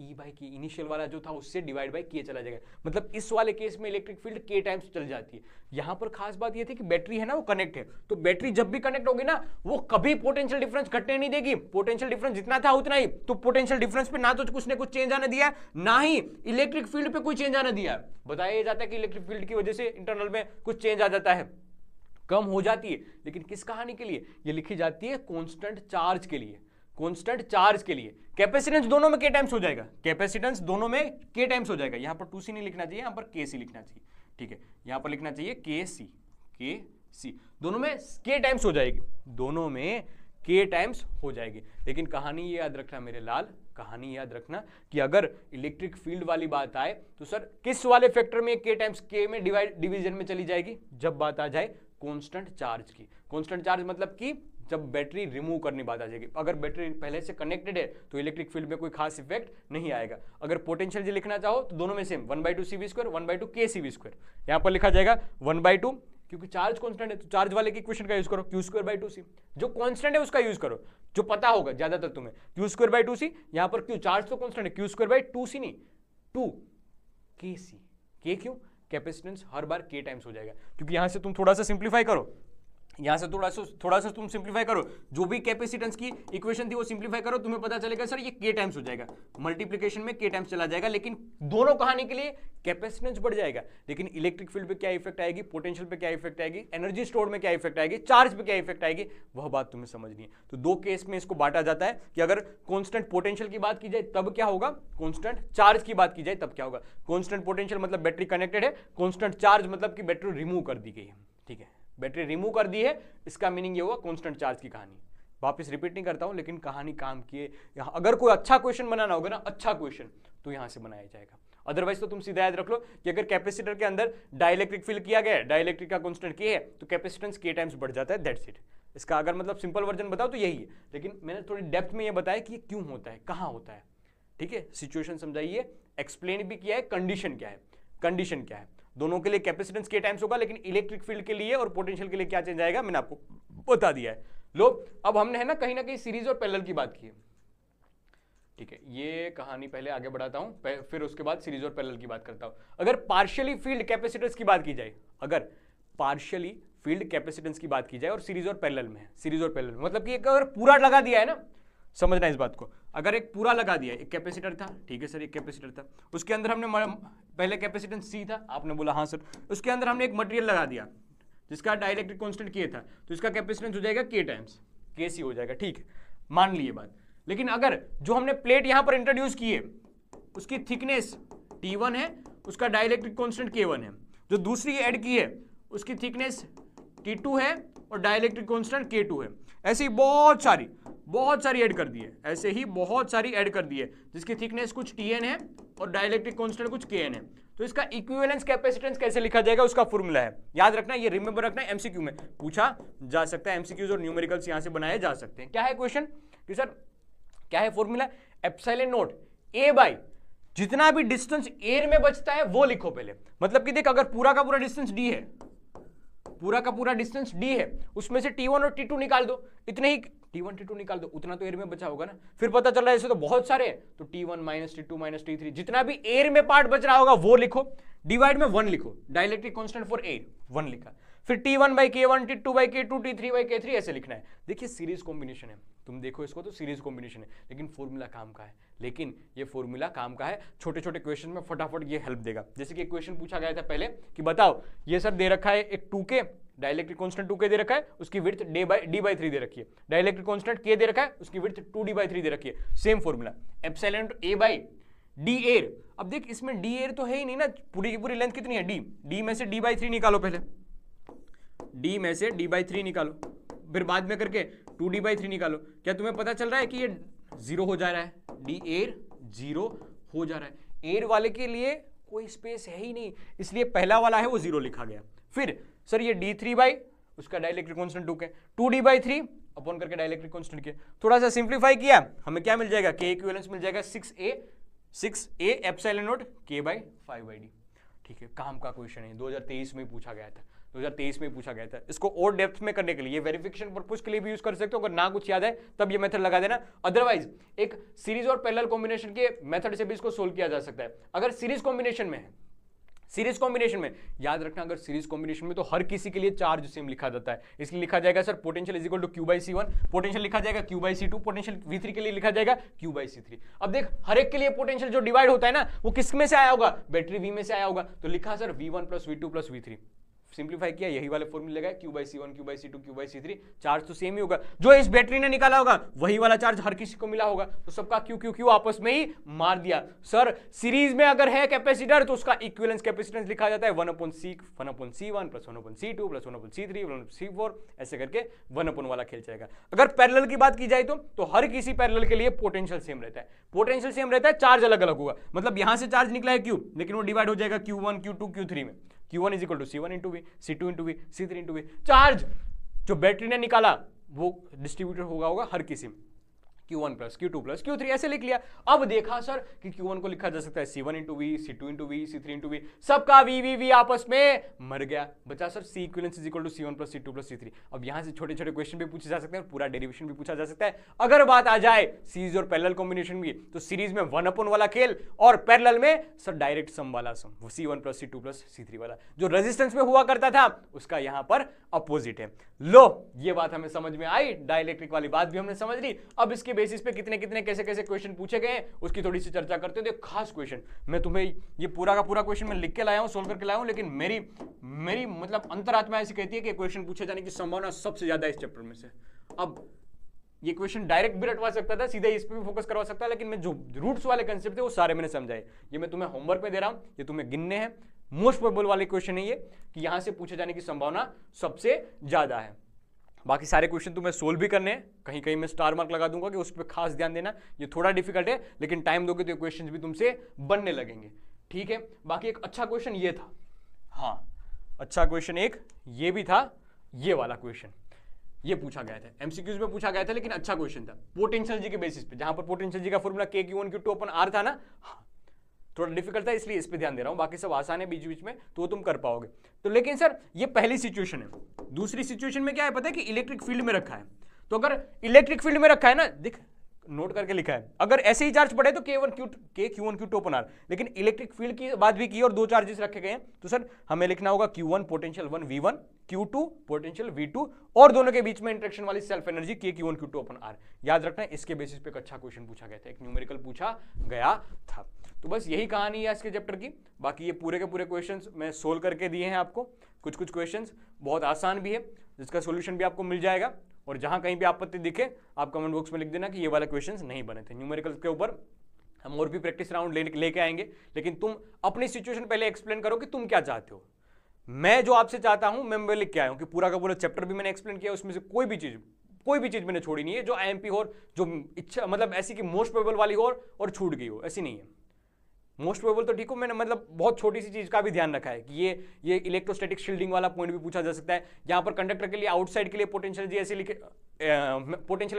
E by K initial वाला जो था उससे डिवाइड बाई के चला जाएगा। मतलब इस वाले केस में इलेक्ट्रिक फील्ड के टाइम्स चल जाती है। यहां पर खास बात ये थी कि बैटरी है ना वो कनेक्ट है, तो बैटरी जब भी कनेक्ट होगी ना वो कभी पोटेंशियल डिफरेंस घटने नहीं देगी, पोटेंशियल डिफरेंस जितना था उतना ही। तो पोटेंशियल डिफरेंस पे ना तो कुछ ने कुछ चेंज आने दिया, ना ही इलेक्ट्रिक फील्ड पे कोई चेंज आने दिया। बताया जाता है कि इलेक्ट्रिक फील्ड की वजह से इंटरनल में कुछ चेंज आ जाता है, कम हो जाती है, लेकिन किस कहानी के लिए ये लिखी जाती है, कांस्टेंट चार्ज के लिए, कांस्टेंट चार्ज के लिए। कैपेसिटेंस दोनों में के टाइम्स हो जाएगा, कैपेसिटेंस दोनों में के टाइम्स हो जाएगा। यहां पर 2c नहीं लिखना चाहिए, यहां पर kc लिखना चाहिए, ठीक है, यहां पर लिखना चाहिए kc, दोनों में के टाइम्स हो जाएगी, दोनों में के टाइम्स हो जाएगी। लेकिन कहानी ये याद रखना मेरे लाल, कहानी याद रखना कि अगर इलेक्ट्रिक फील्ड वाली बात आए तो सर किस वाले फैक्टर में के टाइम्स के में डिवीजन में चली जाएगी, जब बात आ जाए कांस्टेंट चार्ज की। कांस्टेंट चार्ज मतलब कि जब बैटरी रिमूव करने बात आ जाएगी। अगर बैटरी पहले से कनेक्टेड है तो इलेक्ट्रिक फील्ड में कोई खास इफेक्ट नहीं आएगा। अगर पोटेंशियल जी लिखना चाहो तो दोनों में सेम 1/2 CV², 1/2 KCV²। यहां पर लिखा जाएगा 1/2, क्योंकि चार्ज कांस्टेंट है तो चार्ज वाले की इक्वेशन का यूज करो, Q²/2c। जो कांस्टेंट है उसका यूज करो, जो पता होगा ज्यादातर तुम्हें, Q²/2c। यहां पर क्यों, चार्ज तो कांस्टेंट है, Q²/2c नहीं 2kc। के क्यों, कैपेसिटेंस हर बार के टाइम्स हो जाएगा। क्योंकि यहां से तुम थोड़ा सा सिंप्लीफाई करो, यहां से थोड़ा सा तुम सिंप्लीफाई करो, जो भी कैपेसिटेंस की इक्वेशन थी वो सिंप्लीफाई करो, तुम्हें पता चलेगा सर ये के टाइम्स हो जाएगा, मल्टीप्लिकेशन में के टाइम्स चला जाएगा, लेकिन दोनों कहानी के लिए कैपेसिटेंस बढ़ जाएगा, लेकिन इलेक्ट्रिक फील्ड पे क्या इफेक्ट आएगी, पोटेंशियल पे क्या इफेक्ट आएगी, एनर्जी स्टोर में क्या इफेक्ट आएगी, चार्ज पे क्या इफेक्ट आएगी, वह बात तुम्हें समझनी है। तो दो केस में इसको बांटा जाता है कि अगर कांस्टेंट पोटेंशियल की बात की जाए तब क्या होगा, कांस्टेंट चार्ज की बात की जाए तब क्या होगा। कांस्टेंट पोटेंशियल मतलब बैटरी कनेक्टेड है, कांस्टेंट चार्ज मतलब कि बैटरी रिमूव कर दी गई है, ठीक है, बैटरी रिमूव कर दी है, इसका मीनिंग ये हुआ कांस्टेंट चार्ज की कहानी। वापस रिपीट नहीं करता हूं, लेकिन कहानी काम की है। यहां अगर कोई अच्छा क्वेश्चन बनाना होगा ना, अच्छा क्वेश्चन, तो यहां से बनाया जाएगा। अदरवाइज तो तुम सीधा याद रख लो कि अगर कैपेसिटर के अंदर डाइलेक्ट्रिक फील किया गया है, डाइलेक्ट्रिक का कांस्टेंट के है, तो कैपेसिटेंस के टाइम्स बढ़ जाता है, दैट्स इट। इसका अगर मतलब सिंपल वर्जन बताओ तो यही है, लेकिन मैंने थोड़ी डेप्थ में ये बताया कि ये क्यों होता है, कहां होता है, ठीक है, सिचुएशन समझाइए, एक्सप्लेन भी किया है, कंडीशन क्या है, कंडीशन क्या है। दोनों के लिए कैपेसिटेंस के टाइम्स होगा, लेकिन इलेक्ट्रिक फील्ड के लिए और पोटेंशियल के लिए क्या चेंज आएगा, मैंने आपको बता दिया है। लो अब हमने है ना कहीं सीरीज और पैरेलल की बात की है, ठीक है, ये कहानी पहले आगे बढ़ाता हूं, फिर उसके बाद सीरीज और पैरेलल की बात करता हूं। अगर पार्शियली फील्ड कैपेसिटेंस की बात की जाए, अगर पार्शियली फील्ड कैपेसिटेंस की बात की जाए और सीरीज और पैरेलल में है, सीरीज और पैरेलल मतलब कि अगर पूरा लगा दिया है ना, समझना इस बात को, अगर एक पूरा लगा दिया, एक कैपेसिटर था, ठीक है सर, एक कैपेसिटर था, उसके अंदर हमने पहले कैपेसिटेंस सी था, आपने बोला हाँ सर, उसके अंदर हमने एक मटेरियल लगा दिया जिसका डाइलेक्ट्रिक कांस्टेंट के था, तो इसका कैपेसिटेंस हो जाएगा के टाइम्स के सी हो जाएगा, ठीक है, मान लिए बात। लेकिन अगर जो हमने प्लेट यहां पर इंट्रोड्यूस की है उसकी थिकनेस T1 है, उसका डाइलेक्ट्रिक कांस्टेंट K1 है, जो दूसरी ऐड की है उसकी थिकनेस T2 है और डाइलेक्ट्रिक कांस्टेंट K2 है, ऐसे ही बहुत सारी ऐड कर दी है, ऐसे ही बहुत सारी ऐड कर दी है, जिसकी थिकनेस कुछ Tn है और डाइलेक्ट्रिक कांस्टेंट कुछ Kn है। तो इसका इक्विवेलेंस कैपेसिटेंस कैसे लिखा जाएगा, उसका फॉर्मूला है, याद रखना, ये रिमेंबर रखना, एमसीक्यू में पूछा जा सकता है, एमसीक्यूज और न्यूमेरिकल्स यहां से बनाए जा सकते हैं। क्या है क्वेश्चन कि सर क्या है formula, epsilon not a by जितना भी डिस्टेंस एयर में बचता है वो लिखो पहले। मतलब कि देख, अगर पूरा का पूरा डिस्टेंस डी है, पूरा का पूरा डिस्टेंस डी है, उसमें से T1 और T2 निकाल दो, इतने ही T1 T2 निकाल दो, उतना तो एयर में बचा होगा ना। फिर पता चल रहा है ऐसे तो बहुत सारे हैं, तो T1 minus T2 minus T3, जितना भी एयर में पार्ट बच रहा होगा वो लिखो, डिवाइड में 1 लिखो, डाइलेक्ट्रिक कांस्टेंट फॉर एयर 1 लिखा, फिर T1 by K1, T2 by K2, T3 by K3 ऐसे लिखना है। देखिए सीरीज कॉम्बिनेशन है, तुम देखो इसको तो सीरीज कॉम्बिनेशन है, लेकिन फॉर्मूला काम का है, लेकिन ये फॉर्मूला काम का है, छोटे छोटे क्वेश्चन में फटाफट ये हेल्प देगा। जैसे कि एक क्वेश्चन पूछा गया था पहले कि बताओ, ये सर दे रखा है एक 2K, डाइलेक्ट्रिक कांस्टेंट 2K दे रखा है, उसकी विड्थ d/3 दे रखी है, डाइलेक्ट्रिक कांस्टेंट K दे रखा है, उसकी विड्थ 2d/3 दे रखी है, same formula, epsilon A by D air. अब देख इसमें डी एयर तो है ही नहीं ना, पूरी की पूरी लेंथ कितनी है डी में से d/3 निकालो, पहले d में से d/3 निकालो, फिर बाद में करके 2d/3 निकालो। क्या तुम्हें पता चल रहा है कि ये 0 हो जा रहा है, डी एयर 0 हो जा रहा है, एयर वाले के लिए कोई स्पेस है ही नहीं, इसलिए पहला वाला है वो 0 लिखा गया। फिर सर ये d3 बाई उसका डाइलेक्ट्रिक कांस्टेंट 2 के 2d/3 अपॉन करके डाइलेक्ट्रिक कांस्टेंट के, थोड़ा सा सिंप्लीफाई किया, हमें क्या मिल जाएगा, के इक्विवेलेंस मिल जाएगा 6a एप्सिलॉन नॉट K/5/d। ठीक है, काम का क्वेश्चन है, 2023 में पूछा गया था, 2023 में पूछा गया था। इसको और डेप्थ में करने के लिए, वेरिफिकेशन पर्पस के लिए भी यूज कर सकते हो, अगर ना कुछ याद है तब ये मेथड लगा देना, अदरवाइज एक सीरीज और पैरेलल कॉम्बिनेशन के मेथड से भी इसको सोल्व किया जा सकता है। अगर सीरीज कॉम्बिनेशन में है, सीरीज कॉम्बिनेशन में याद रखना, अगर सीरीज कॉम्बिनेशन में तो हर किसी के लिए चार्ज सेम लिखा जाता है, इसलिए लिखा जाएगा sir potential is equal to Q/C1, potential लिखा जाएगा Q/C2, पोटेंशियल V3 के लिए लिखा जाएगा Q/C3। अब देख हर एक के लिए पोटेंशियल जो डिवाइड होता है ना, वो किस में से आया होगा, बैटरी V में से आया होगा, तो लिखा sir V1 plus V2 plus V3, simplify किया, यही वाले फॉर्मूले लगाए, Q/C1 Q/C2 Q/C3, चार्ज तो सेम ही होगा, जो इस बैटरी ने निकाला होगा वही वाला चार्ज हर किसी को मिला होगा, तो सबका Q आपस में ही मार दिया। सर सीरीज में अगर है कैपेसिटर तो उसका इक्विवेलेंस कैपेसिटेंस लिखा जाता है 1/C1 plus 1/C2 plus 1/C3 1/C4, ऐसे करके 1/1 वाला खेल जाएगा। अगर पैरेलल की बात की जाए तो हर किसी पैरेलल के लिए पोटेंशियल सेम रहता है, पोटेंशियल सेम रहता है, चार्ज अलग अलग होगा, मतलब यहां से चार्ज निकला है Q, लेकिन वो डिवाइड हो जाएगा Q1 Q2 Q3 में, Q1 is equal to C1 into V, C2 into V, C3 into V। Charge जो बैटरी ने निकाला वो डिस्ट्रीब्यूटेड होगा हर किसी में, Q1 plus Q2 plus Q3 ऐसे लिख लिया। अब देखा सर कि Q1 को लिखा जा सकता है C1 into V, C2 into V, C3 into V, सबका V आपस में मर गया, बचा sir C equivalence is equal to C1 plus C2 plus C3। अब यहां से छोटे छोटे क्वेश्चन भी पूछे जा सकते हैं और पूरा डेरिवेशन भी पूछा जा सकता है। अगर बात आ जाए सीरीज और पैरेलल कॉम्बिनेशन की, तो सीरीज में 1 वाला खेल और पैरेलल में सर डायरेक्ट सम वाला सम, C1 plus C2 plus C3 वाला जो रेजिस्टेंस में हुआ करता था उसका यहां पर अपोजिट है। लो ये बात हमें समझ में आई, डाइलेक्ट्रिक वाली बात भी हमने समझ ली। अब इसके बेसिस पे कितने कितने कैसे कैसे क्वेश्चन पूछे गए उसकी थोड़ी सी चर्चा करते हैं। खास क्वेश्चन मैं तुम्हें ये पूरा का पूरा क्वेश्चन मैं लिख के लाया हूं, सोल्व करके लाया हूं, लेकिन मेरी मतलब अंतरात्मा ऐसी कहती है कि क्वेश्चन पूछे जाने की संभावना सबसे ज्यादा इस चैप्टर में से। अब ये क्वेश्चन डायरेक्ट भी रटवा सकता था, सीधे इस पे भी फोकस करवा सकता है, लेकिन मैं जो रूट्स वाले कंसेप्ट थे वो सारे मैंने समझाए। ये मैं तुम्हें होमवर्क में दे रहा हूं, ये तुम्हें गिनने हैं। मोस्ट प्रोबेबल वाले क्वेश्चन है ये कि यहां से पूछे जाने की संभावना सबसे ज्यादा है। बाकी सारे क्वेश्चन तुम्हें सोल्व भी करने हैं, कहीं कहीं मैं स्टार मार्क लगा दूंगा कि उस पर खास ध्यान देना। ये थोड़ा डिफिकल्ट है, लेकिन टाइम दोगे तो ये क्वेश्चन भी तुमसे बनने लगेंगे, ठीक है। बाकी एक अच्छा क्वेश्चन ये था, हाँ अच्छा क्वेश्चन एक ये भी था, ये वाला क्वेश्चन ये पूछा गया था, एमसीक्यूज में पूछा गया था, लेकिन अच्छा क्वेश्चन था पोटेंशियल जी के बेसिस पे, जहां पर पोटेंशियल जी का फॉर्मूला K/Q1/Q2/R था ना, थोड़ा डिफिकल्ट था इसलिए इस पे ध्यान दे रहा हूं, बाकी सब आसान है बीच बीच में तो तुम कर पाओगे। तो लेकिन सर ये पहली सिचुएशन है, दूसरी सिचुएशन में क्या है पता है कि इलेक्ट्रिक फील्ड में रखा है। तो अगर इलेक्ट्रिक फील्ड में रखा है ना, देख नोट करके लिखा है, अगर ऐसे ही चार्ज पड़े तो K/Q1/Q2/R, लेकिन इलेक्ट्रिक फील्ड की बात भी की और दो चार्जेस रखे गए हैं, तो सर हमें लिखना होगा Q1 potential 1 V1, Q2 potential V2 और दोनों के बीच में इंटरेक्शन वाली सेल्फ एनर्जी K/Q1/Q2/R। याद रखना है, इसके बेसिस पे एक अच्छा क्वेश्चन पूछा गया था, एक न्यूमेरिकल पूछा गया था। तो बस यही कहानी है इसके चैप्टर की। बाकी ये पूरे के पूरे क्वेश्चंस मैं सोल्व करके दिए हैं आपको, कुछ कुछ क्वेश्चंस बहुत आसान भी है जिसका सॉल्यूशन भी आपको मिल जाएगा। और जहां कहीं भी आपत्ति दिखे आप कमेंट बॉक्स में लिख देना कि ये वाले क्वेश्चंस नहीं बने थे। न्यूमेरिकल के ऊपर हम और भी प्रैक्टिस राउंड लेके आएंगे, लेकिन तुम अपनी सिचुएशन पहले एक्सप्लेन करो कि तुम क्या चाहते हो। मैं जो आपसे चाहता हूं मैं लिख के आया हूं कि पूरा का पूरा चैप्टर भी मैंने एक्सप्लेन किया, उसमें से कोई भी चीज मैंने छोड़ी नहीं है जो IMP हो, जो इच्छा मतलब ऐसी कि मोस्ट प्रोबेबल वाली हो और छूट गई हो, ऐसी नहीं है। मोस्ट प्रोबेबल तो ठीक हो, मैंने मतलब बहुत छोटी सी चीज का भी ध्यान रखा है कि ये इलेक्ट्रोस्टैटिक शील्डिंग वाला पॉइंट भी पूछा जा सकता है। यहाँ पर कंडक्टर के लिए आउटसाइड के लिए पोटेंशियल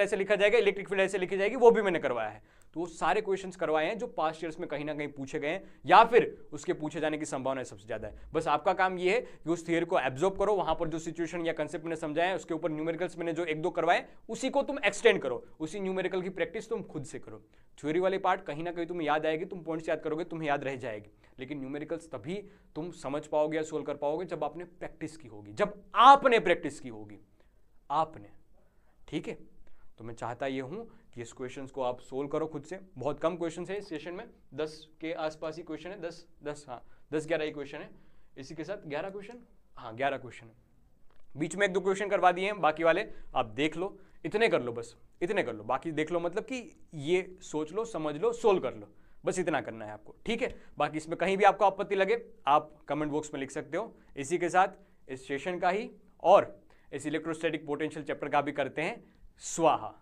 ऐसे लिखा जाएगा, इलेक्ट्रिक फील्ड ऐसे लिखी जाएगी, वो भी मैंने करवाया है। तो वो सारे क्वेश्चंस करवाए हैं जो पास्ट ईयर्स में कहीं ना कहीं पूछे गए हैं या फिर उसके पूछे जाने की संभावना सबसे ज्यादा है। बस आपका काम ये है कि उस थियरी को एब्जॉर्ब करो, वहां पर जो सिचुएशन या कंसेप्ट मैंने समझाया है उसके ऊपर न्यूमेरिकल्स मैंने जो एक दो करवाए उसी को तुम एक्सटेंड करो, उसी न्यूमेरिकल की प्रैक्टिस तुम खुद से करो। थ्योरी वाली पार्ट कहीं ना कहीं तुम्हें याद आएगी, तुम पॉइंट्स याद करोगे, तुम्हें याद रह जाएगी, लेकिन न्यूमेरिकल्स तभी तुम समझ पाओगे या सोल्व कर पाओगे जब आपने प्रैक्टिस की होगी, जब आपने प्रैक्टिस की होगी आपने, ठीक है। तो मैं चाहता ये हूं कि इस क्वेश्चंस को आप सोल्व करो खुद से। बहुत कम क्वेश्चन है इस सेशन में, 10 के आसपास ही क्वेश्चन है, 10-11 ही क्वेश्चन है। इसी के साथ 11 क्वेश्चन, हाँ 11 क्वेश्चन है। बीच में एक दो क्वेश्चन करवा दिए हैं, बाकी वाले आप देख लो, इतने कर लो, बस इतने कर लो। बाकी देख लो मतलब कि ये सोच लो, समझ लो, सोल्व कर लो, बस इतना करना है आपको, ठीक है। बाकी इसमें कहीं भी आपको आपत्ति लगे आप कमेंट बॉक्स में लिख सकते हो। इसी के साथ इस सेशन का ही और इस इलेक्ट्रोस्टैटिक पोटेंशियल चैप्टर का भी करते हैं स्वाहा।